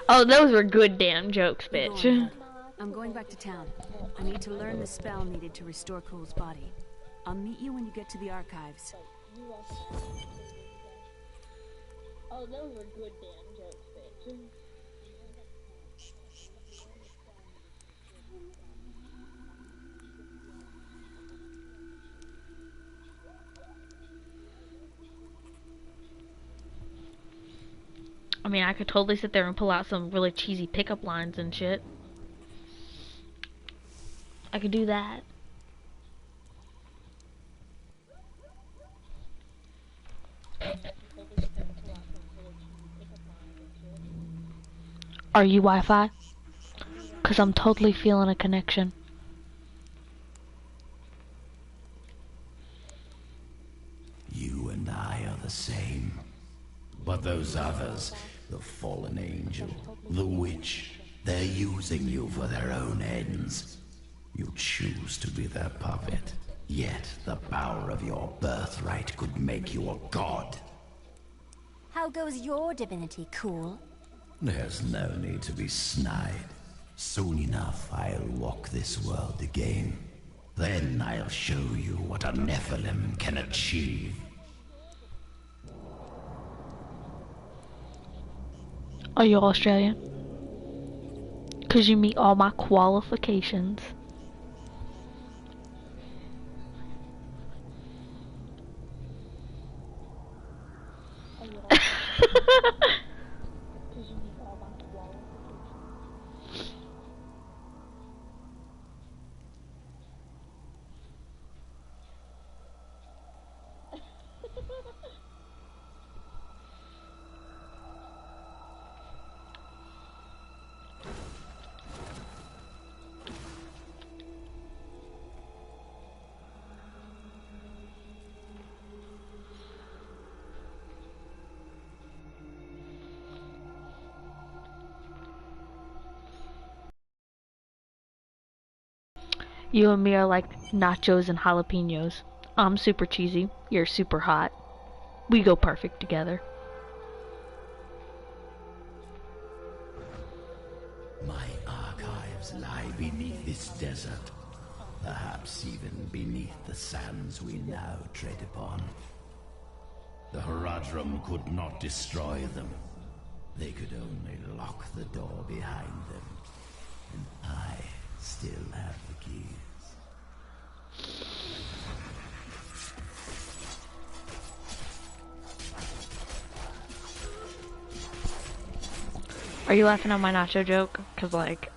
Oh, those were good damn jokes, bitch. I'm going back to town. I need to learn the spell needed to restore Cole's body. I'll meet you when you get to the archives. Oh, those were good damn jokes, bitch. I mean, I could totally sit there and pull out some really cheesy pickup lines and shit. I could do that. Are you Wi-Fi? 'Cause I'm totally feeling a connection. You and I are the same. But those others, the fallen angel, the witch, they're using you for their own ends. You choose to be their puppet, yet the power of your birthright could make you a god. How goes your divinity, Cool? There's no need to be snide. Soon enough, I'll walk this world again. Then I'll show you what a Nephilim can achieve. Are you Australian? 'Cause you meet all my qualifications. You and me are like nachos and jalapenos. I'm super cheesy, you're super hot. We go perfect together. My archives lie beneath this desert, perhaps even beneath the sands we now tread upon. The Haradrim could not destroy them. They could only lock the door behind them. And I still have the keys. Are you laughing at my nacho joke? Cause like...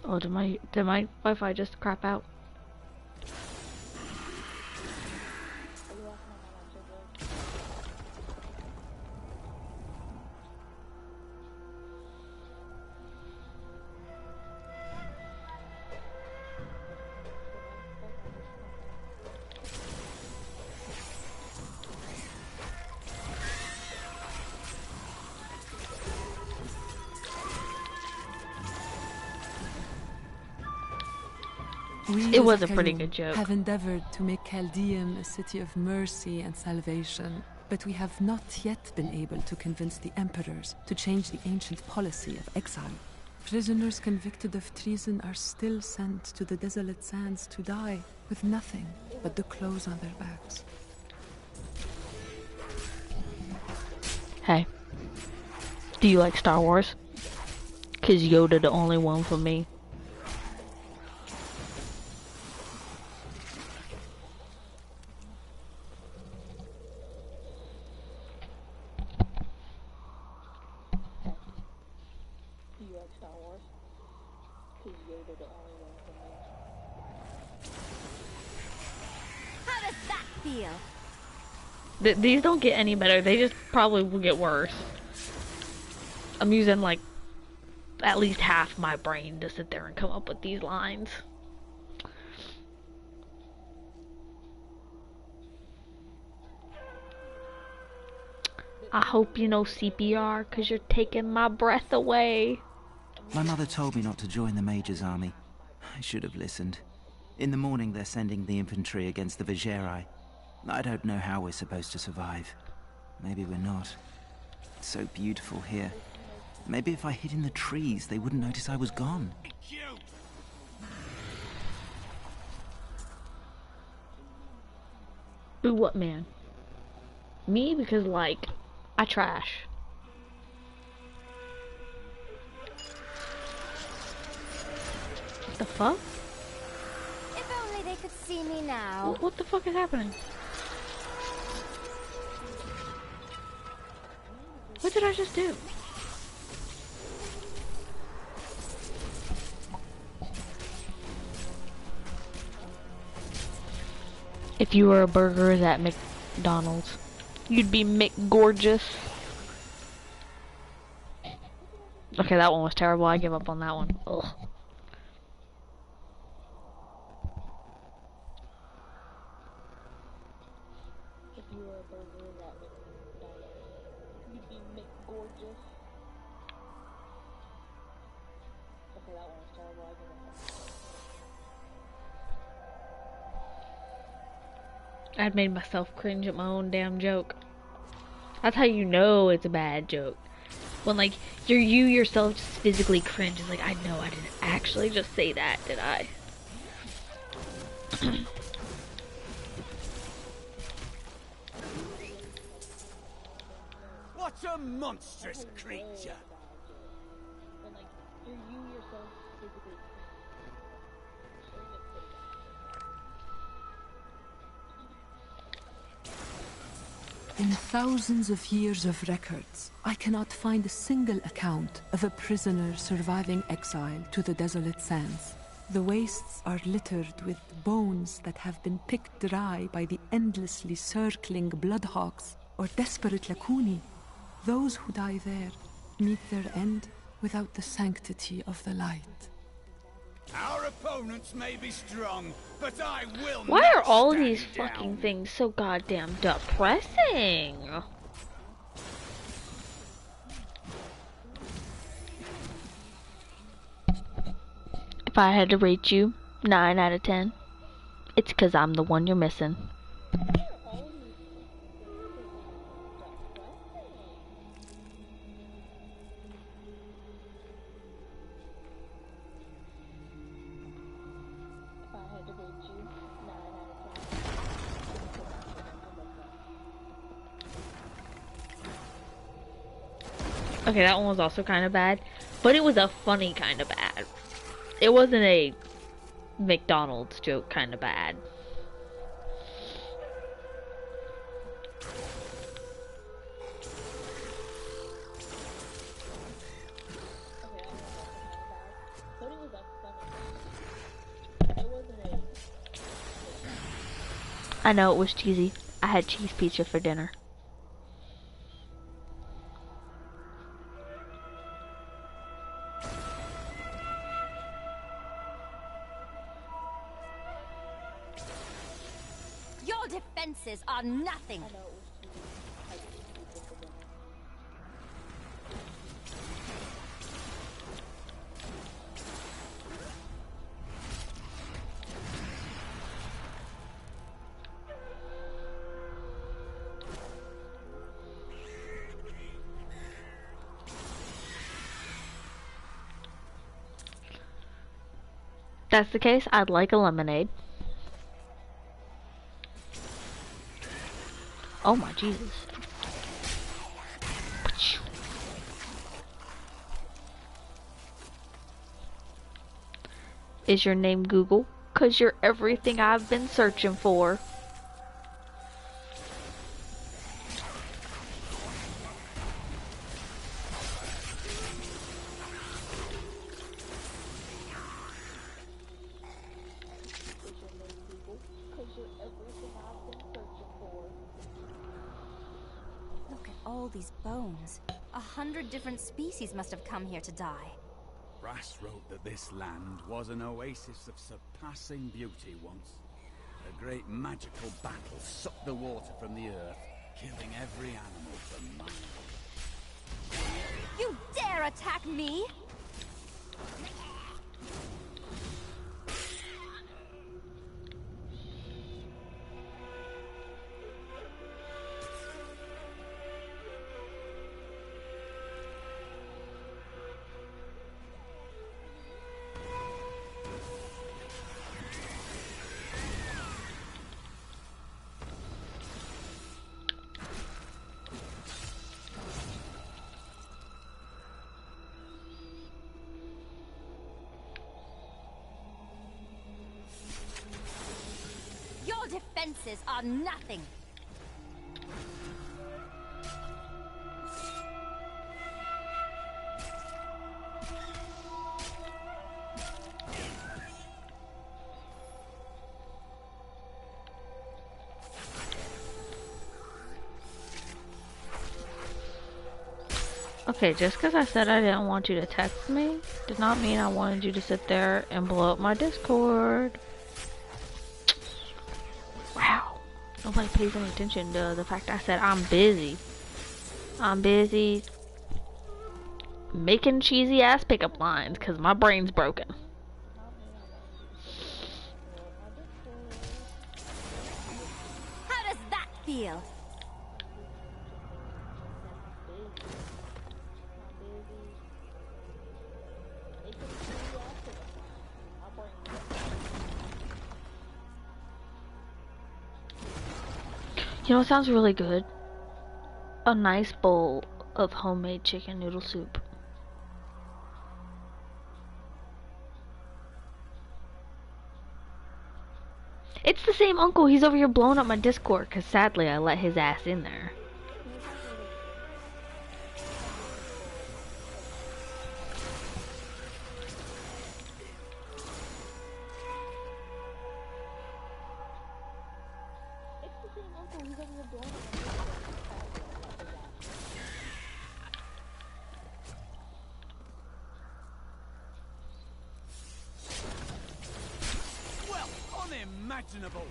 Oh, did my Wi-Fi just crap out? We It as was a pretty Kalum good joke. have endeavored to make Chaldeum a city of mercy and salvation, but we have not yet been able to convince the emperors to change the ancient policy of exile. Prisoners convicted of treason are still sent to the desolate sands to die with nothing but the clothes on their backs. Hey, do you like Star Wars? Cause Yoda the only one for me. How does that feel? These don't get any better, they just probably will get worse. I'm using like at least half my brain to sit there and come up with these lines. I hope you know CPR, cause you're taking my breath away. My mother told me not to join the Major's army. I should have listened. In the morning they're sending the infantry against the Vigerai. I don't know how we're supposed to survive. Maybe we're not. It's so beautiful here. Maybe if I hid in the trees, they wouldn't notice I was gone. Boo what, man? Me? Because, like, I trash. What the fuck? If only they could see me now. What the fuck is happening? What did I just do? If you were a burger at McDonald's, you'd be McGorgeous. Okay, that one was terrible. I give up on that one. Ugh. If you were a burger at McDonald's, you'd be McGorgeous. Okay, that one was terrible. I give up. I'd made myself cringe at my own damn joke. That's how you know it's a bad joke. When like you yourself just physically cringe. It's like, I know I didn't actually just say that, did I? What a monstrous creature! When like you yourself physically In thousands of years of records, I cannot find a single account of a prisoner surviving exile to the desolate sands. The wastes are littered with bones that have been picked dry by the endlessly circling bloodhawks or desperate Lakuni. Those who die there meet their end without the sanctity of the light. Our opponents may be strong, but I will Why not are all stand these down. fucking things so goddamn depressing? If I had to rate you 9 out of 10, it's because I'm the one you're missing. Okay, that one was also kind of bad, but it was a funny kind of bad. It wasn't a McDonald's joke kind of bad. I know it was cheesy. I had cheese pizza for dinner. Your defenses are nothing. If that's the case, I'd like a lemonade. Oh my Jesus. Is your name Google? 'Cause you're everything I've been searching for. Look at all these bones. 100 different species must have come here to die. Brass wrote that this land was an oasis of surpassing beauty once. A great magical battle sucked the water from the earth, killing every animal for miles. You dare attack me? Your defenses are nothing. Okay, just because I said I didn't want you to text me did not mean I wanted you to sit there and blow up my Discord. Wow. Nobody pays any attention to the fact I said I'm busy. I'm busy making cheesy ass pickup lines because my brain's broken. How does that feel? You know what sounds really good? A nice bowl of homemade chicken noodle soup. It's the same uncle. He's over here blowing up my Discord because sadly I let his ass in there. Well, unimaginable!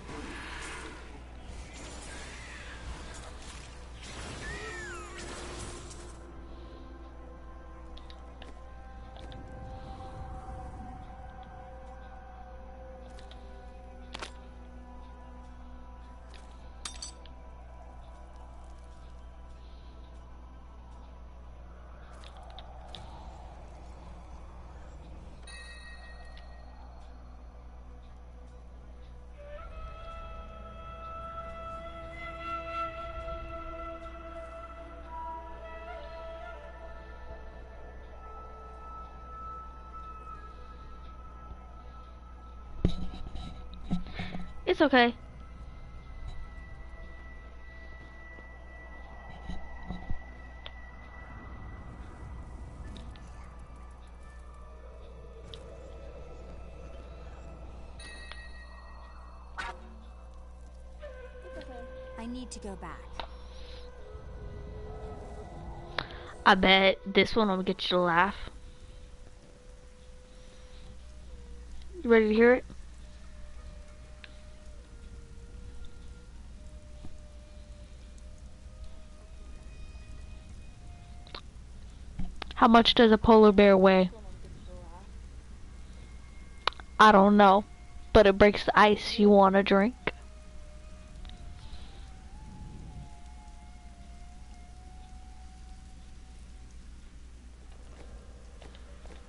It's okay. I need to go back. I bet this one will get you to laugh. You ready to hear it? How much does a polar bear weigh? I don't know, but it breaks the ice you want to drink.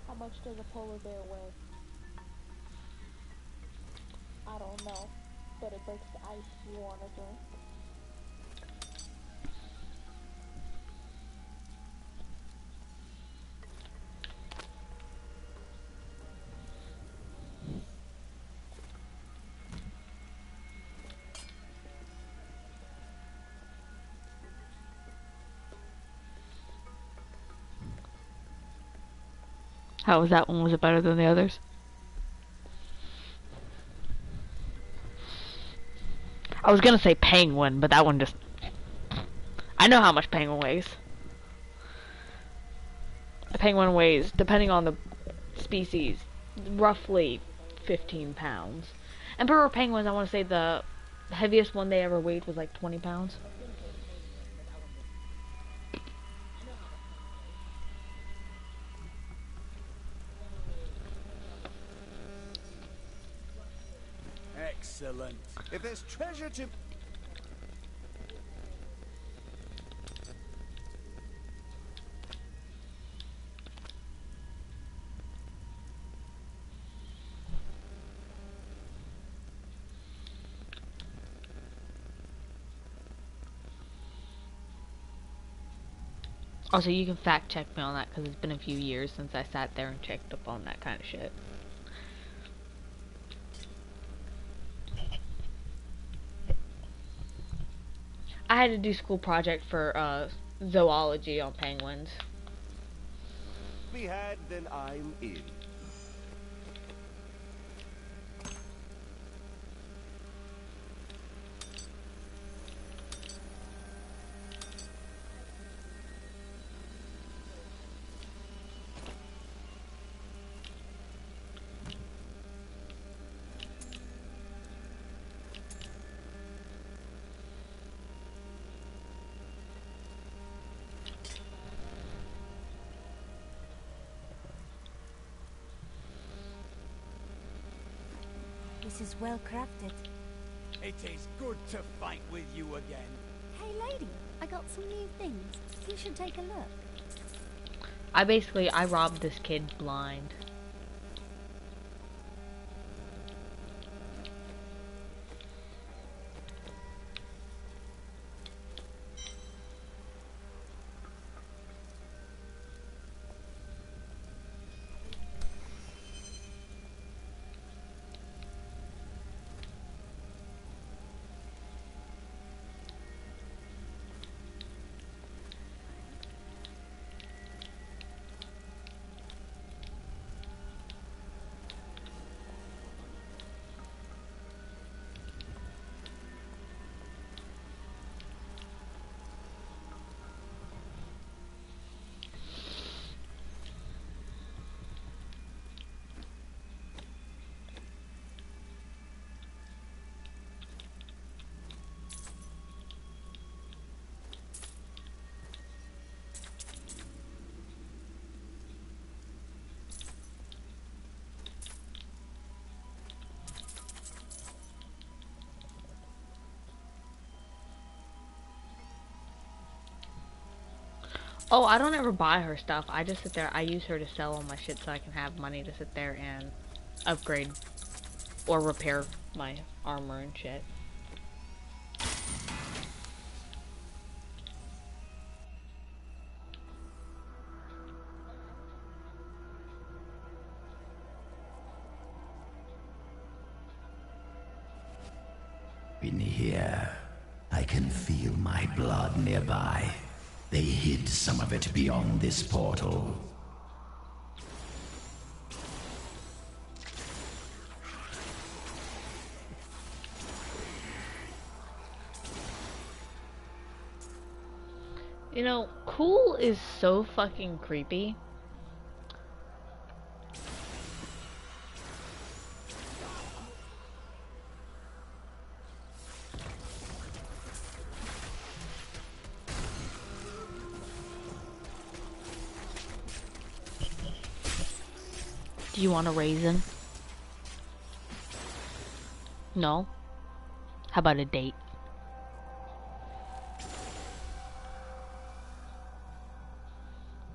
How much does a polar bear weigh? I don't know, but it breaks the ice you want to drink. How was that one? Was it better than the others? I was gonna say penguin, but that one just... I know how much penguin weighs. A penguin weighs, depending on the species, roughly 15 pounds. Emperor penguins, I want to say the heaviest one they ever weighed was like 20 pounds. Excellent. If there's treasure to... Also, you can fact check me on that because it's been a few years since I sat there and checked up on that kind of shit. I had to do school project for zoology on penguins. Be had, then I'm in. This is well crafted. It is good to fight with you again. Hey lady, I got some new things. You should take a look. I robbed this kid blind. Oh, I don't ever buy her stuff. I just sit there. I use her to sell all my shit so I can have money to sit there and upgrade or repair my armor and shit. In here, I can feel my blood nearby. They hid some of it beyond this portal. You know, cool is so fucking creepy. Do you want a raisin? No? How about a date?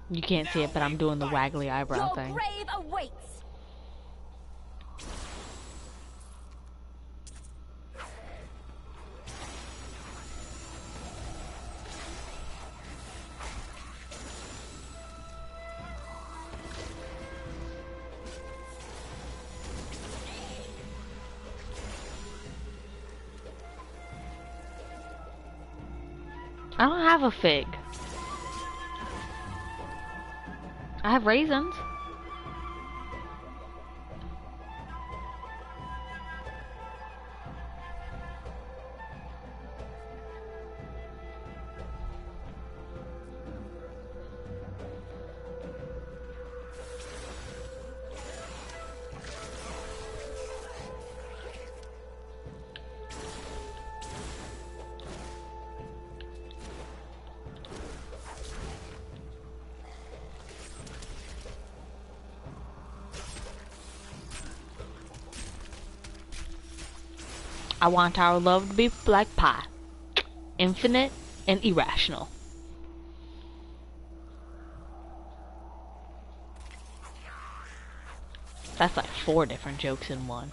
You can't see it, but I'm doing the waggly eyebrow thing. Your grave awaits. I don't have a fig. I have raisins. I want our love to be like pie. Infinite and irrational. That's like 4 different jokes in one.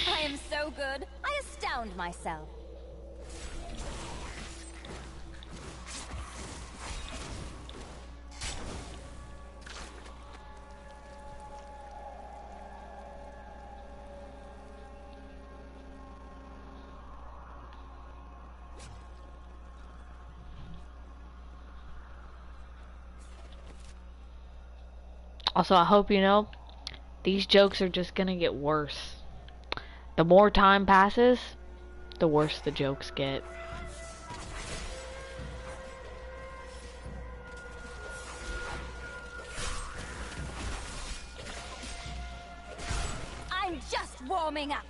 I am so good, I astound myself. Also, I hope you know, these jokes are just gonna get worse. The more time passes, the worse the jokes get. I'm just warming up.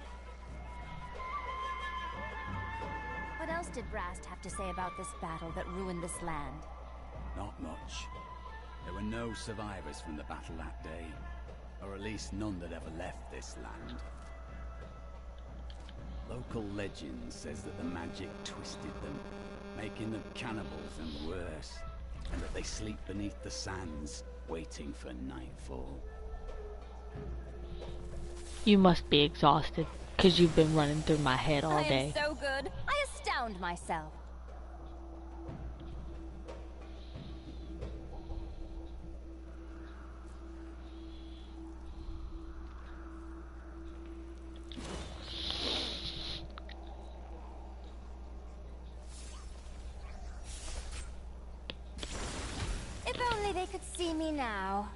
What else did Rast have to say about this battle that ruined this land? Not much. There were no survivors from the battle that day. Or at least none that ever left this land. Local legend says that the magic twisted them, making them cannibals and worse. And that they sleep beneath the sands, waiting for nightfall. You must be exhausted, because you've been running through my head all I day. am so good, I astound myself. If only they could see me now.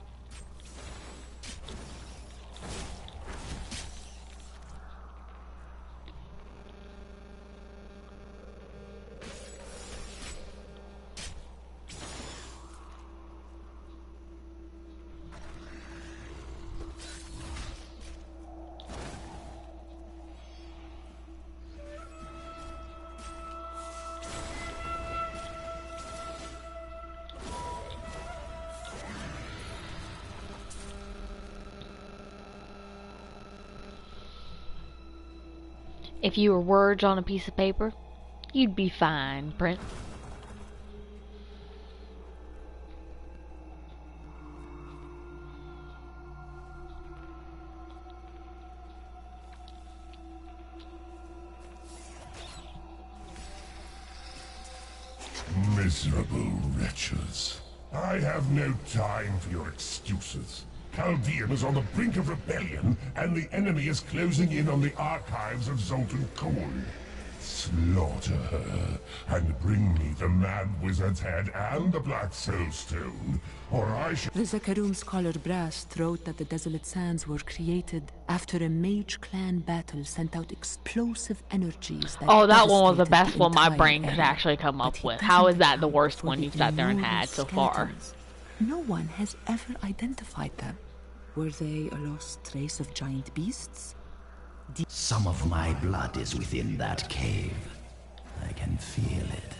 If you were words on a piece of paper, you'd be fine, Print. Miserable wretches. I have no time for your excuses. Chaldean is on the brink of rebellion, and the enemy is closing in on the archives of Zoltan Kuhl. Slaughter her, and bring me the Mad Wizard's head and the Black Soul Stone, or I shall— The Zakarum scholar Brast wrote that the Desolate Sands were created after a mage clan battle sent out explosive energies that Oh, that one was the devastated best one my entire brain could area. actually come up But he with. How is doesn't that the account worst for one the you've sat there and immortal had so far? skeletons. No one has ever identified them. Were they a lost trace of giant beasts? Some of my blood is within that cave. I can feel it.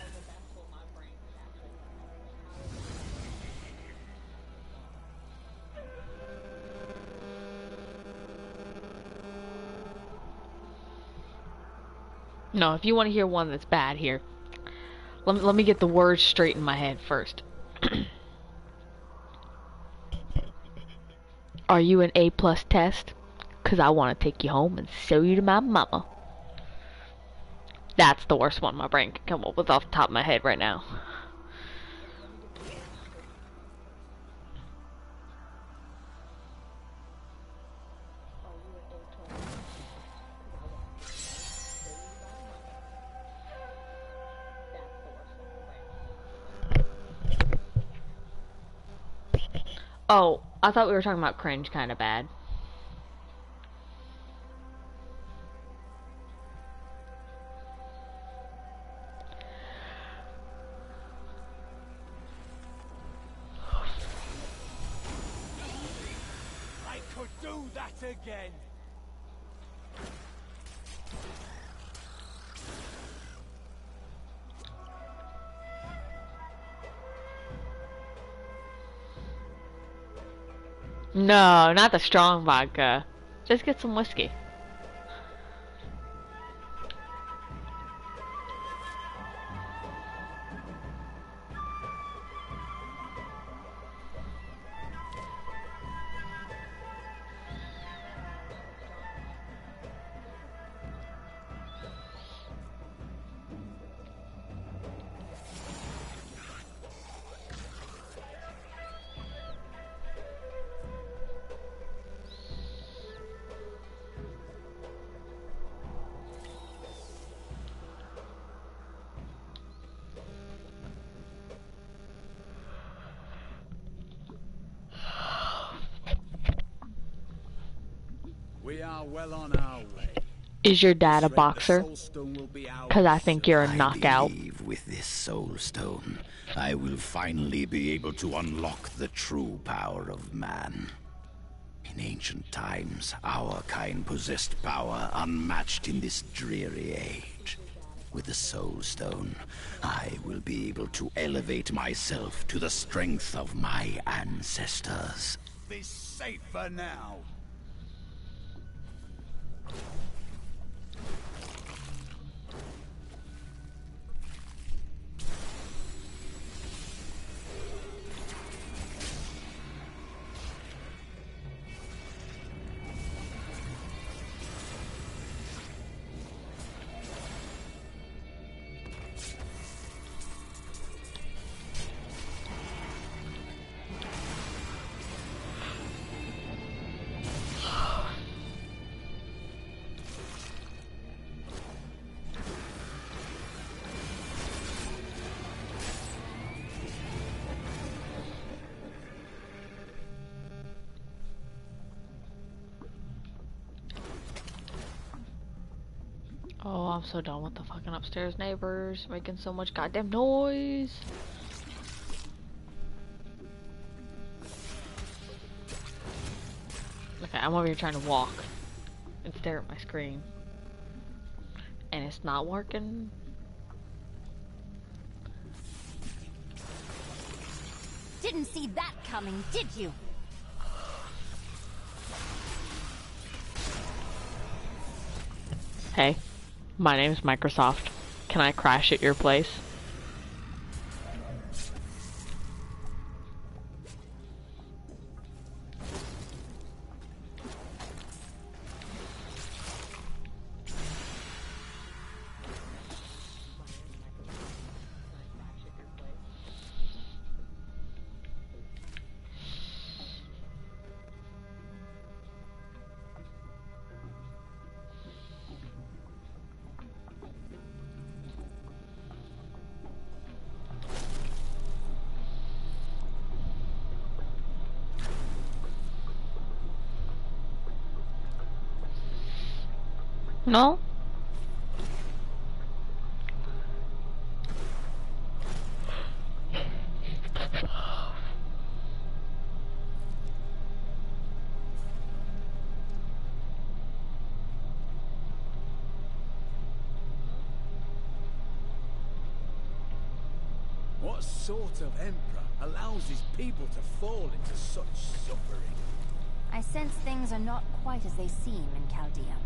No, if you want to hear one that's bad here, let me get the words straight in my head first. Are you an A+ test? 'Cause I want to take you home and show you to my mama. That's the worst one my brain can come up with off the top of my head right now. Oh, I thought we were talking about cringe kind of bad. I could do that again. No, not the strong vodka. Just get some whiskey. We are well on our way. Is your dad a boxer? 'Cause I think you're a knockout. I believe with this soul stone, I will finally be able to unlock the true power of man. In ancient times, our kind possessed power unmatched in this dreary age. With the soul stone, I will be able to elevate myself to the strength of my ancestors. Be safer now. Oh, I'm so done with the fucking upstairs neighbors making so much goddamn noise. Okay, I'm over here trying to walk and stare at my screen. And it's not working. Didn't see that coming, did you? Hey, my name's Microsoft. Can I crash at your place? No? What sort of emperor allows his people to fall into such suffering? I sense things are not quite as they seem in Chaldea.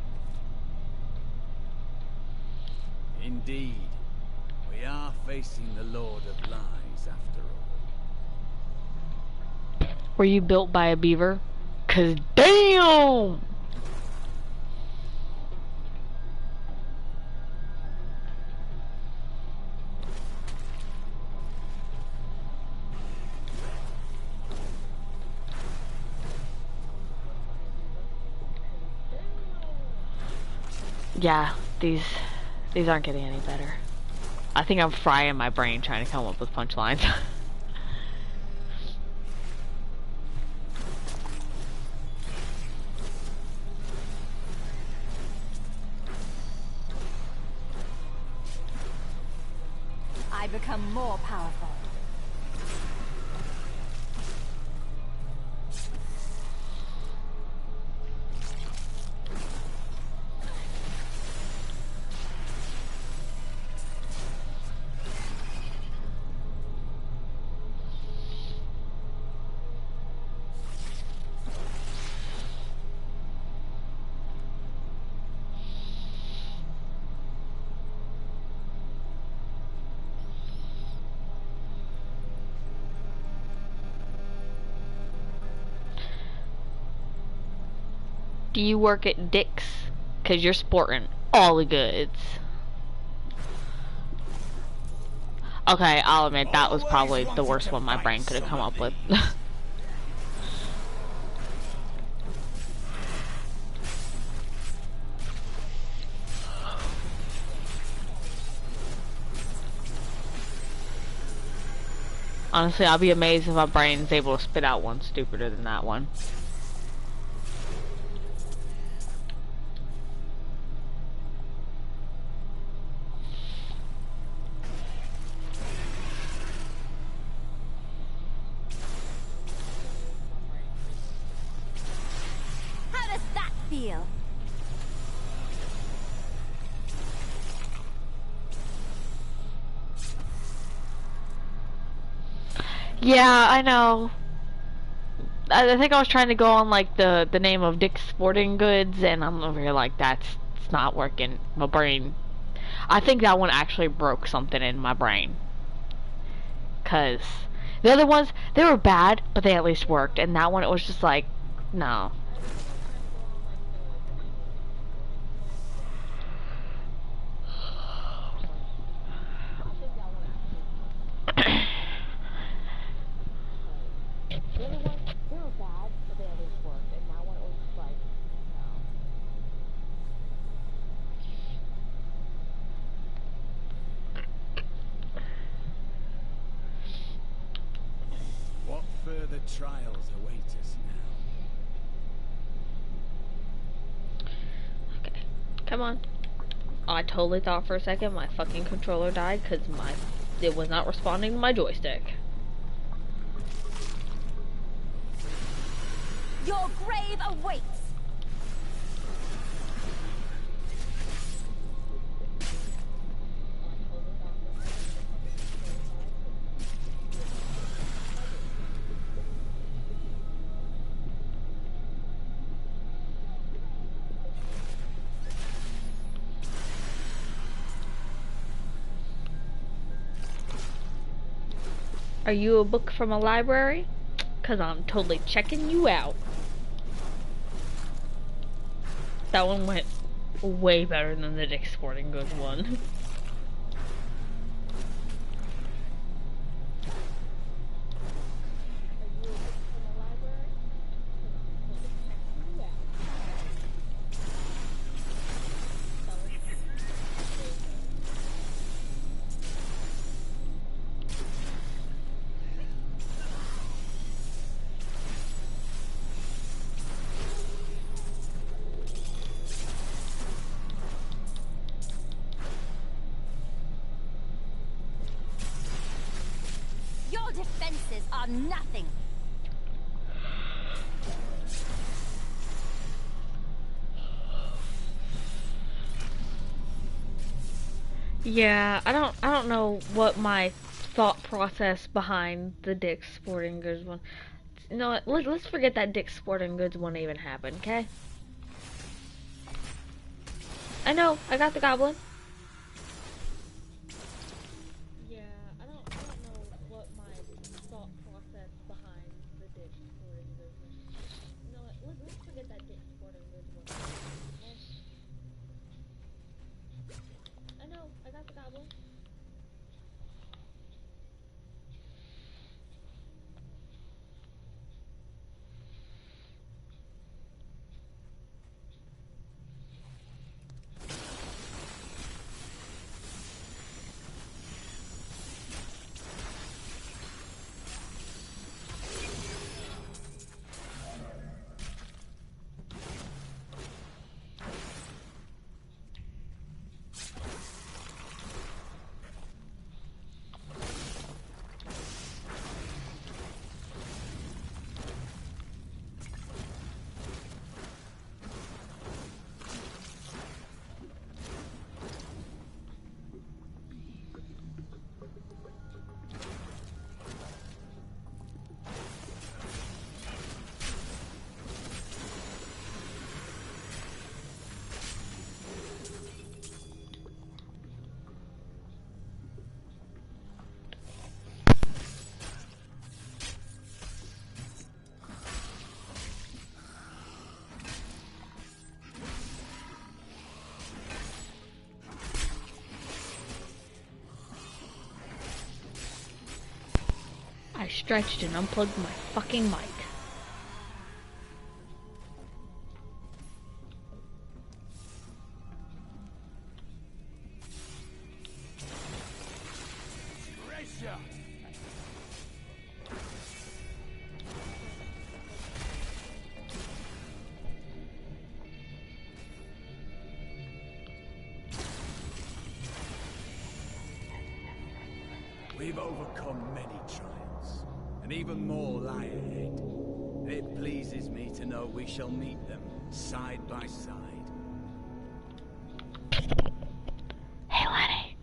Indeed. We are facing the Lord of Lies after all. Were you built by a beaver? 'Cause damn! Yeah, these aren't getting any better. I think I'm frying my brain trying to come up with punchlines. I become more powerful. Do you work at Dick's? 'Cause you're sporting all the goods. Okay, I'll admit that was probably the worst one my brain could have come up with. Honestly, I'll be amazed if my brain's able to spit out one stupider than that one. How does that feel? Yeah, I know. I think I was trying to go on like the name of Dick's Sporting Goods, and I'm over here like it's not working. My brain. I think that one actually broke something in my brain. 'Cause the other ones, they were bad, but they at least worked, and that one it was just like, no. What further trials await us now? Come on. Oh, I totally thought for a second my fucking controller died because it was not responding to my joystick. Your grave awaits! Are you a book from a library? 'Cause I'm totally checking you out. That one went way better than the Dick's Sporting Goods one. saw nothing. Yeah, I don't know what my thought process behind the Dick's Sporting Goods one. You know what? Let's forget that Dick's Sporting Goods one even happened, okay? I know, I got the goblin. Yeah, I don't know what my thought process behind the Dick's Sporting Goods one. You know what? Let's forget that Dick's Sporting Goods one. Okay? I know, I got the goblin. I stretched and unplugged my fucking mic. We've overcome many trials, and even more lie ahead. It pleases me to know we shall meet them side by side. Hey Lenny,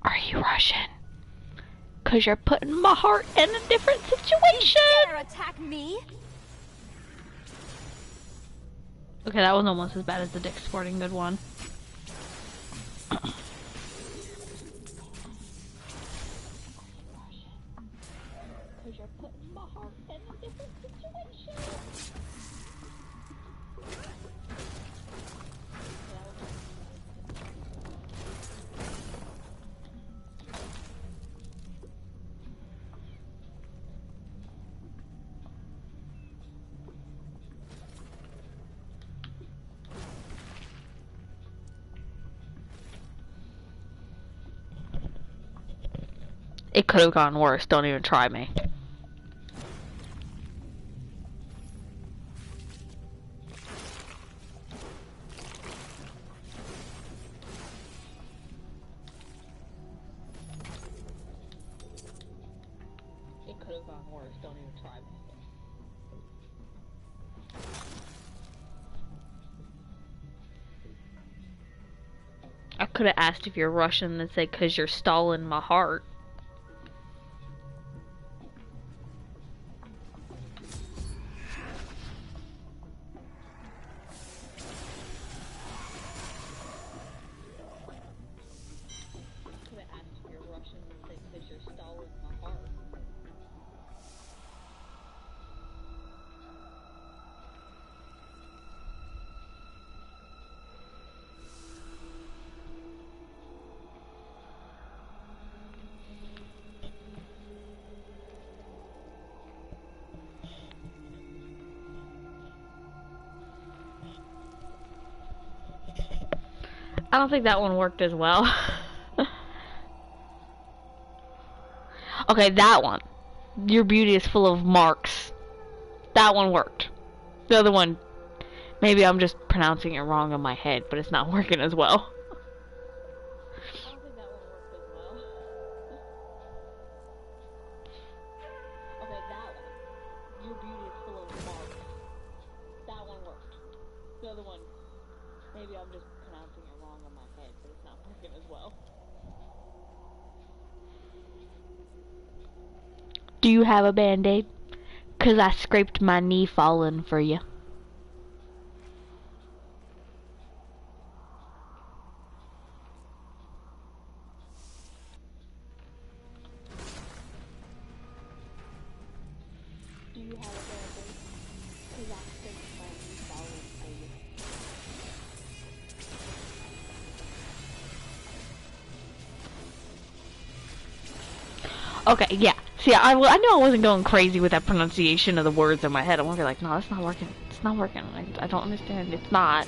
are you Russian? Cause you're putting my heart in a different situation. You dare attack me? Okay, that was almost as bad as the Dick's Sporting Good one. Cause you're putting my heart in a different situation. It could have gone worse. Don't even try me. It could have gone worse. Don't even try me. I could have asked if you're Russian and said, "'Cause you're stalling my heart." I don't think that one worked as well. Okay, that one. Your beauty is full of marks. That one worked. The other one, maybe I'm just pronouncing it wrong in my head, but it's not working as well. I don't think that one worked as well. Do you have a band-aid? 'Cause I scraped my knee falling for you. Do you have a band-aid? 'Cause I scraped my knee falling for you. Okay, yeah. See, I knew I wasn't going crazy with that pronunciation of the words in my head. I'm gonna be like, no, that's not working. It's not working. I don't understand. It's not.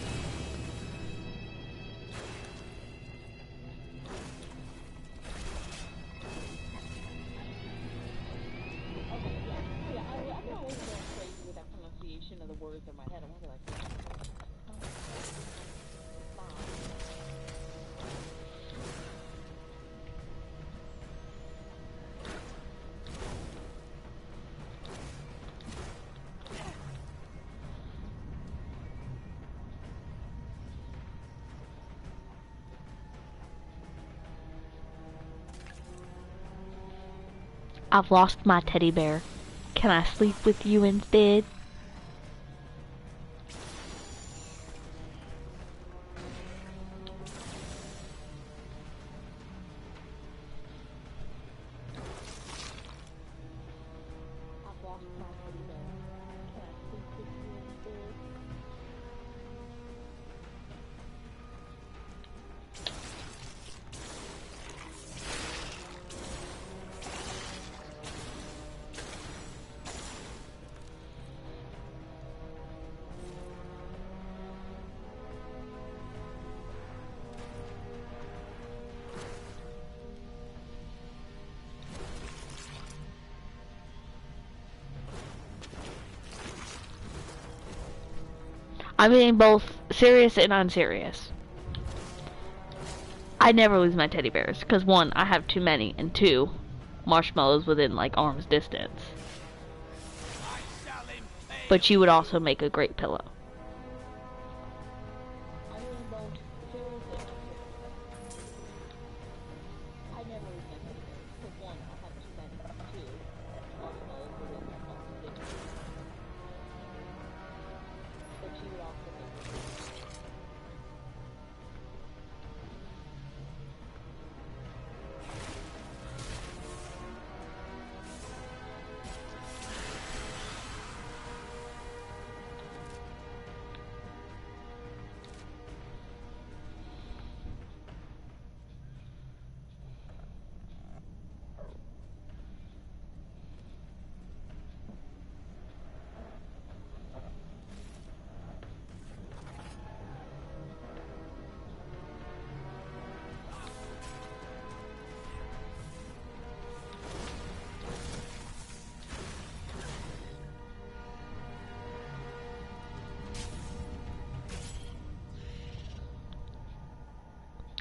I've lost my teddy bear. Can I sleep with you instead? I've lost my teddy bear. Can I sleep with you instead? I mean both serious and unserious. I never lose my teddy bears, because one, I have too many, and two, Marshmallow's within like arm's distance. But she would also make a great pillow.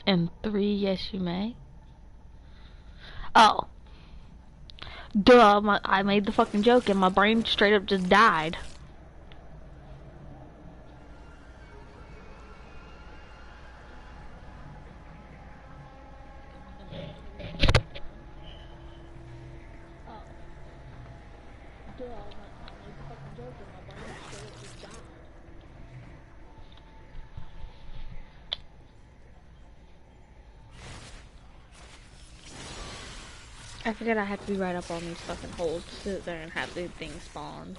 And 3, yes you may. Oh. Duh, I made the fucking joke and my brain straight up just died. I forget I have to be right up on these fucking holes to sit there and have the thing spawn.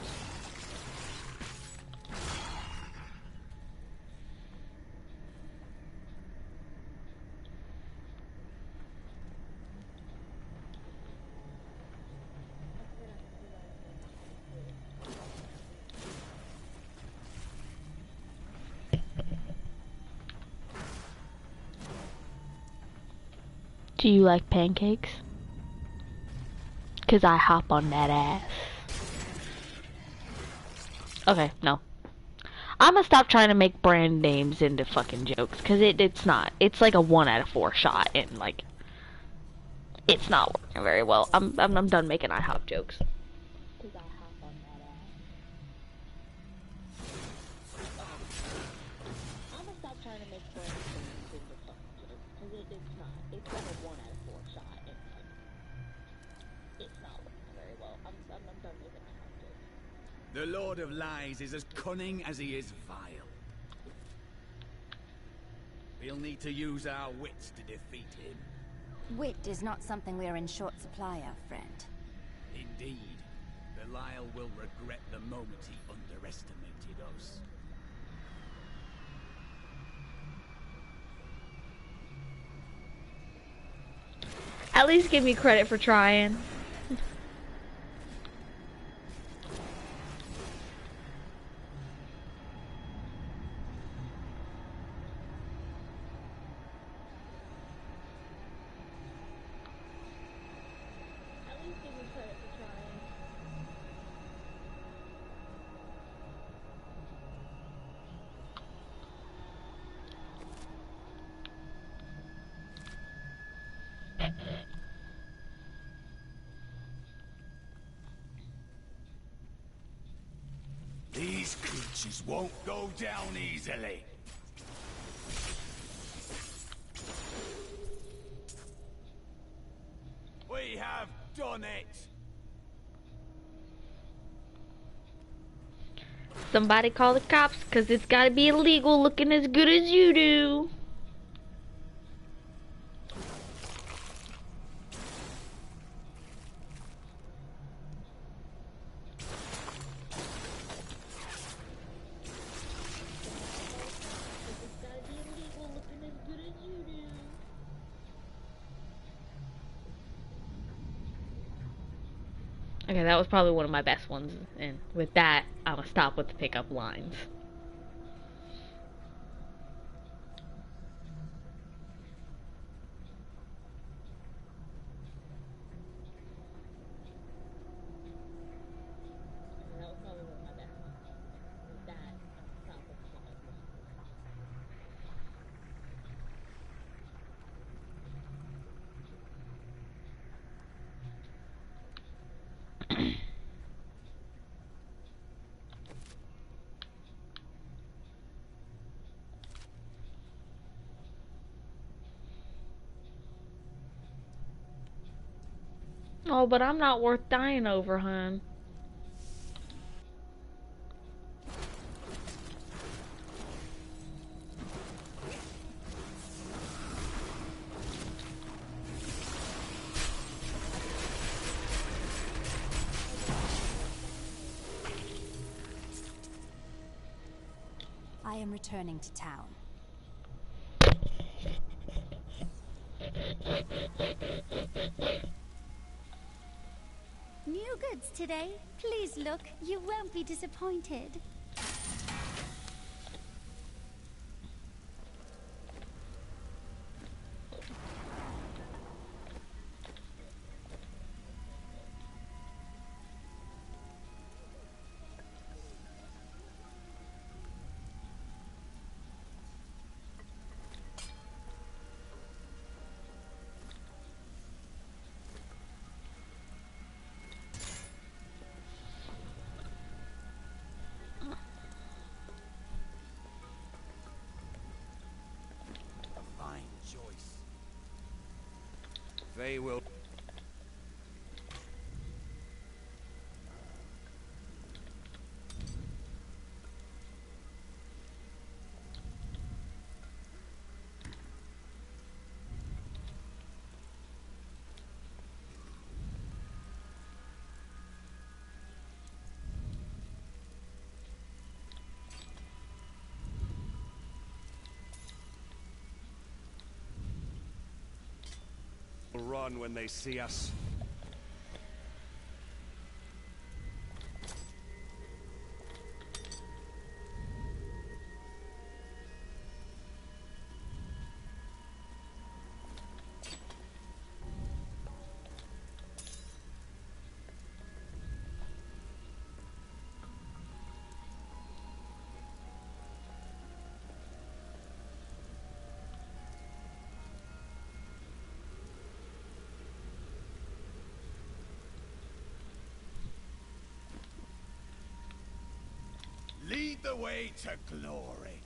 Do you like pancakes? 'Cause I hop on that ass. Okay, no. I'm gonna stop trying to make brand names into fucking jokes, 'cause it's not. It's like a 1 out of 4 shot, and like, it's not working very well. I'm done making IHOP jokes. 'Cause I hop on that ass. I'm gonna stop trying to make brand names into fucking jokes, 'cause it's not. It's like a 1 out of 4 shot, and like, it's not working very well. I'm The Lord of Lies is as cunning as he is vile. We'll need to use our wits to defeat him. Wit is not something we are in short supply of, friend. Indeed. Belial will regret the moment he underestimated us. At least give me credit for trying. These creatures won't go down easily. We have done it. Somebody call the cops, cause it's gotta be illegal looking as good as you do. Okay, that was probably one of my best ones, and with that, I'm gonna stop with the pickup lines. Oh, but I'm not worth dying over, hon. I am returning to town. New goods today. Please look. You won't be disappointed. They will. Run when they see us. Lead the way to glory.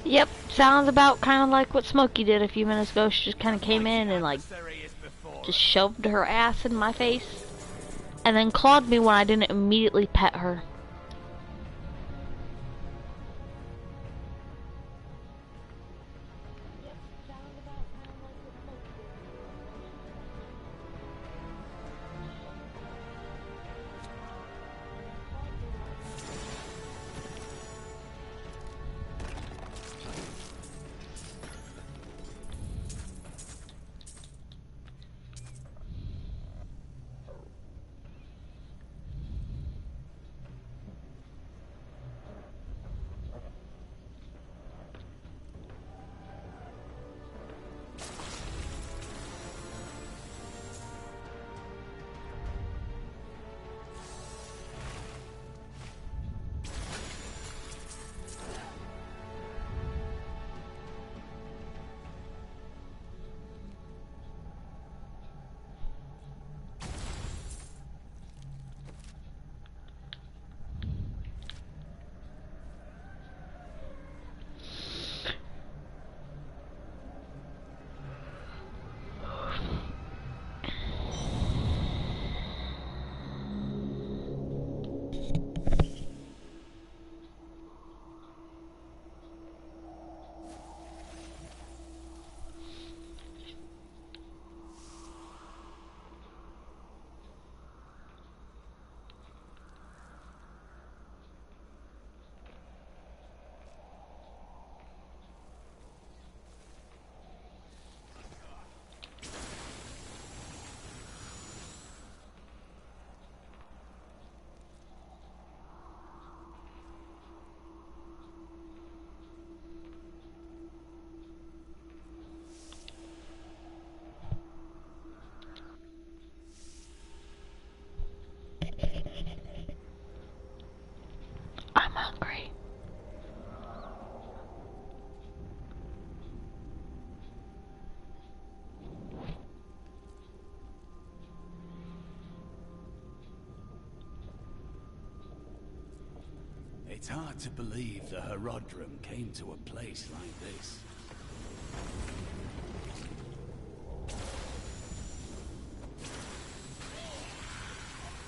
Yep, sounds about kind of like what Smokey did a few minutes ago. She just kind of came in and like just shoved her ass in my face and then clawed me when I didn't immediately pet her. I'm hungry. It's hard to believe the Herodrum came to a place like this.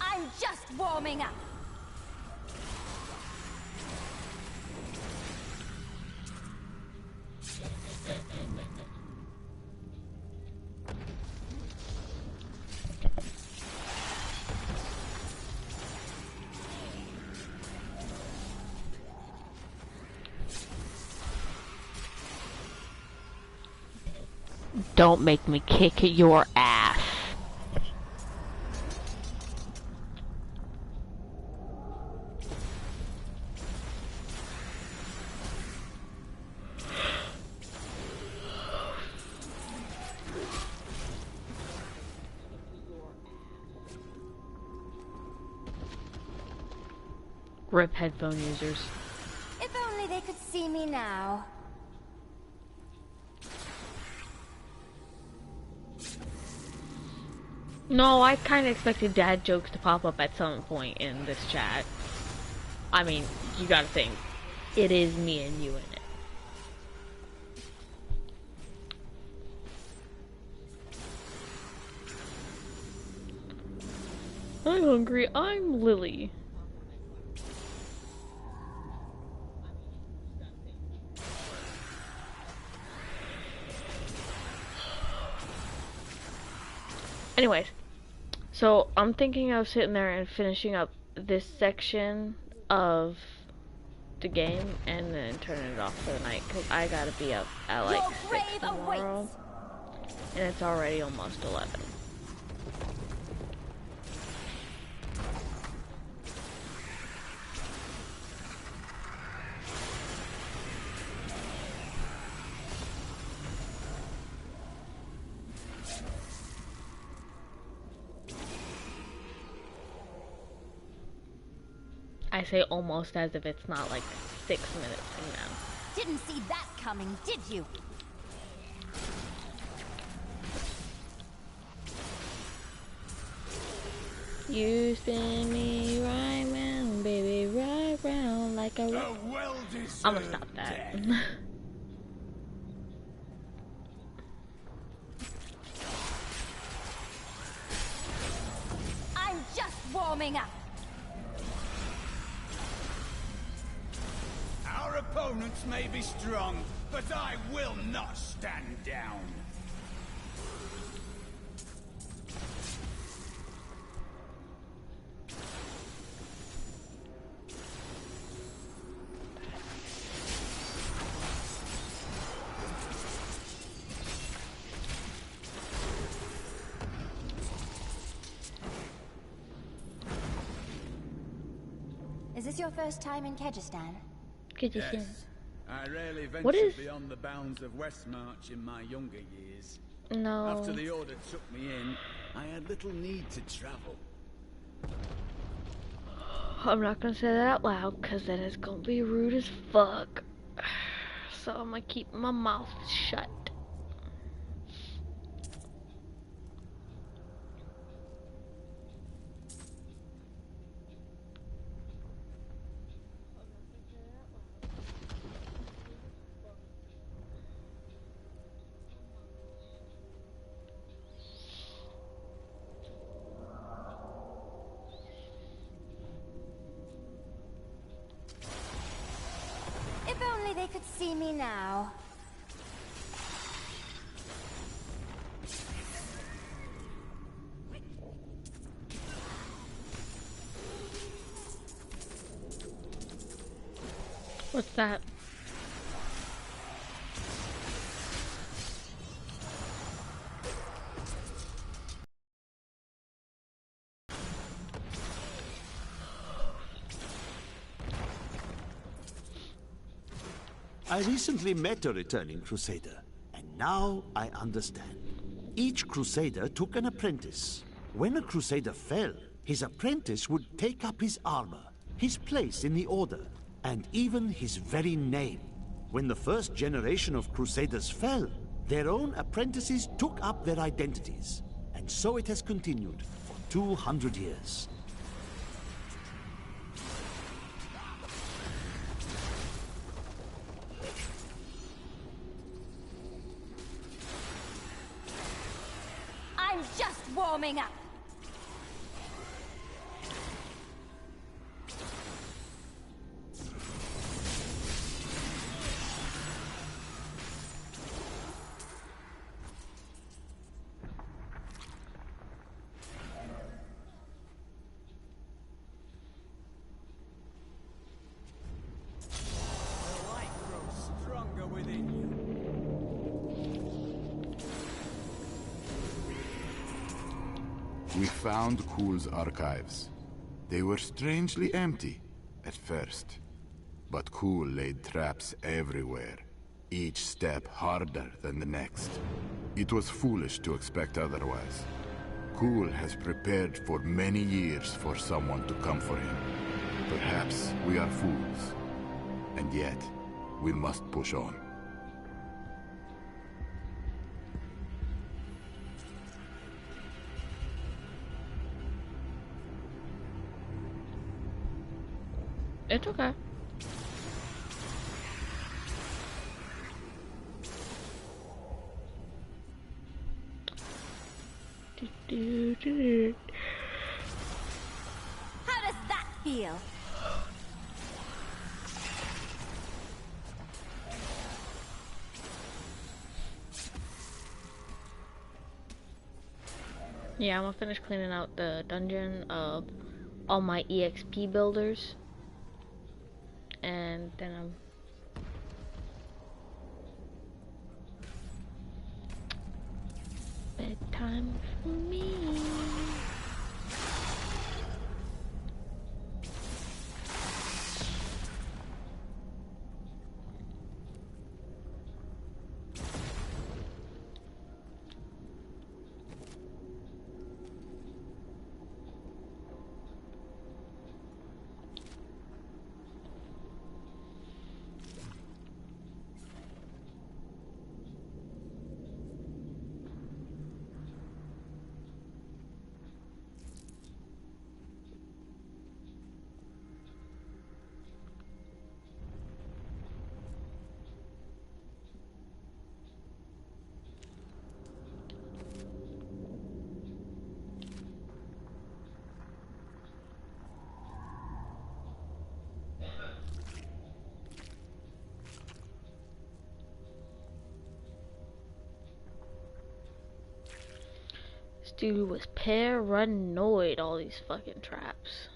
I'm just warming up. Don't make me kick your ass. Rip headphone users. If only they could see me now. No, I kind of expected dad jokes to pop up at some point in this chat. I mean, you gotta think, it is me and you in it. I'm hungry. I'm Lily. Anyways, so I'm thinking of sitting there and finishing up this section of the game and then turning it off for the night because I gotta be up at like 6 tomorrow and it's already almost 11. I say almost as if it's not like 6 minutes from now. Didn't see that coming, did you? You spin me right round, baby, right round like a... Well I'm gonna stop that. warming up. Our opponents may be strong, but I will not stand down. Is this your first time in Kyrgyzstan? Yes. I rarely What ventured is- beyond the bounds of Westmarch in my younger years. No. After the Order took me in, I had little need to travel. I'm not gonna say that out loud because that is gonna be rude as fuck. So I'm gonna keep my mouth shut. If only they could see me now. What's that? I recently met a returning Crusader, and now I understand. Each Crusader took an apprentice. When a Crusader fell, his apprentice would take up his armor, his place in the Order, and even his very name. When the first generation of Crusaders fell, their own apprentices took up their identities. And so it has continued for 200 years. I'm just warming up. The light grows stronger within you. We found Kul's archives. They were strangely empty at first. But Kul laid traps everywhere, each step harder than the next. It was foolish to expect otherwise. Kul has prepared for many years for someone to come for him. Perhaps we are fools. And yet, we must push on. It's okay. How does that feel? Yeah, I'm gonna finish cleaning out the dungeon of all my EXP builders. And then I'm bedtime for me. dude was paranoid, all these fucking traps.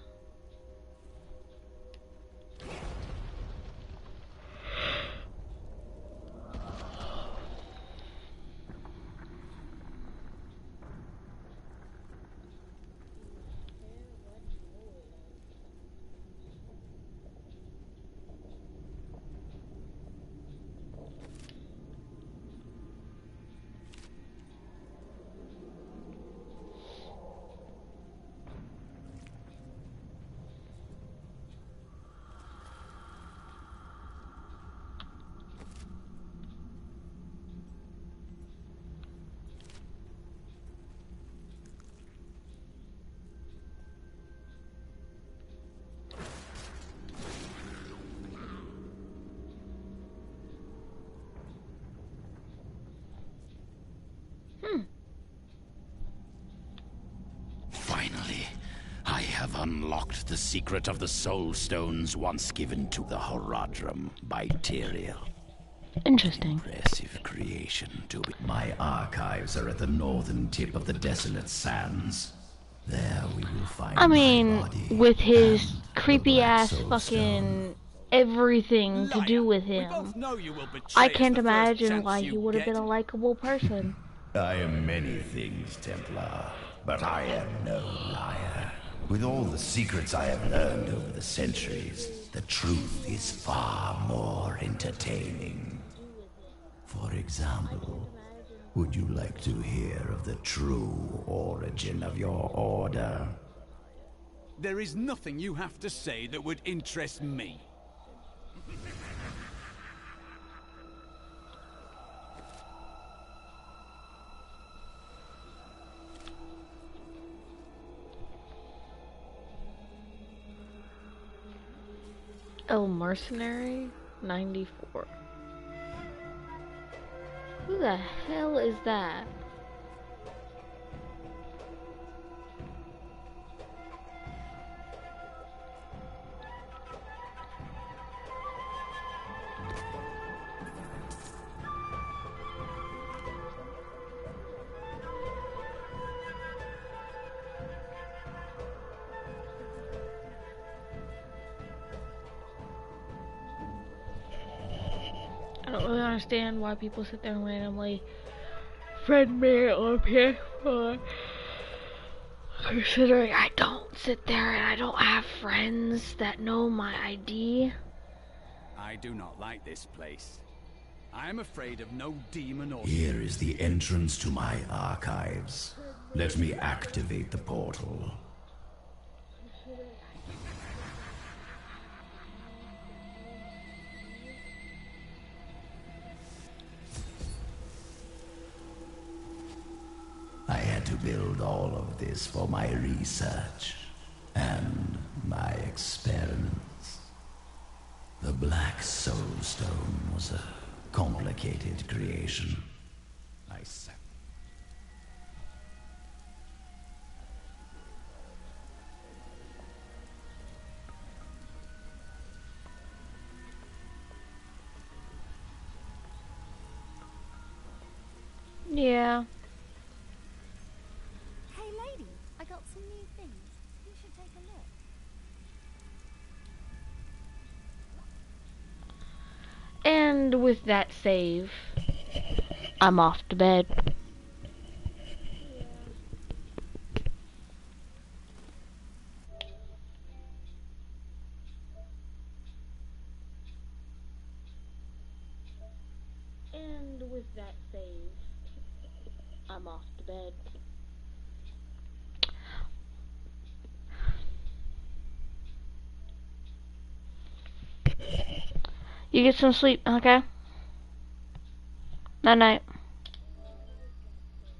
Finally, I have unlocked the secret of the soul stones once given to the Horadrim by Tyrael. Interesting. Impressive creation to be. My archives are at the northern tip of the desolate sands. There we will find I mean, my body with his and creepy the black ass soul fucking everything to do with him, I can't imagine why he would have been a likable person. I am many things, Templar, but I am no liar. With all the secrets I have learned over the centuries, the truth is far more entertaining. For example, would you like to hear of the true origin of your order? There is nothing you have to say that would interest me. Oh, mercenary 94. Who the hell is that? I don't really understand why people sit there and randomly friend me on PS4. Considering I don't sit there and I don't have friends that know my ID. I do not like this place. I am afraid of no demon or... Here is the entrance to my archives. Let me activate the portal. I had to build all of this for my research and my experiments. The Black Soul Stone was a complicated creation. I sat. Yeah. Hey lady, I got some new things. You should take a look. And with that save, I'm off to bed. And with that save, I'm off to bed. You get some sleep, okay? Night night.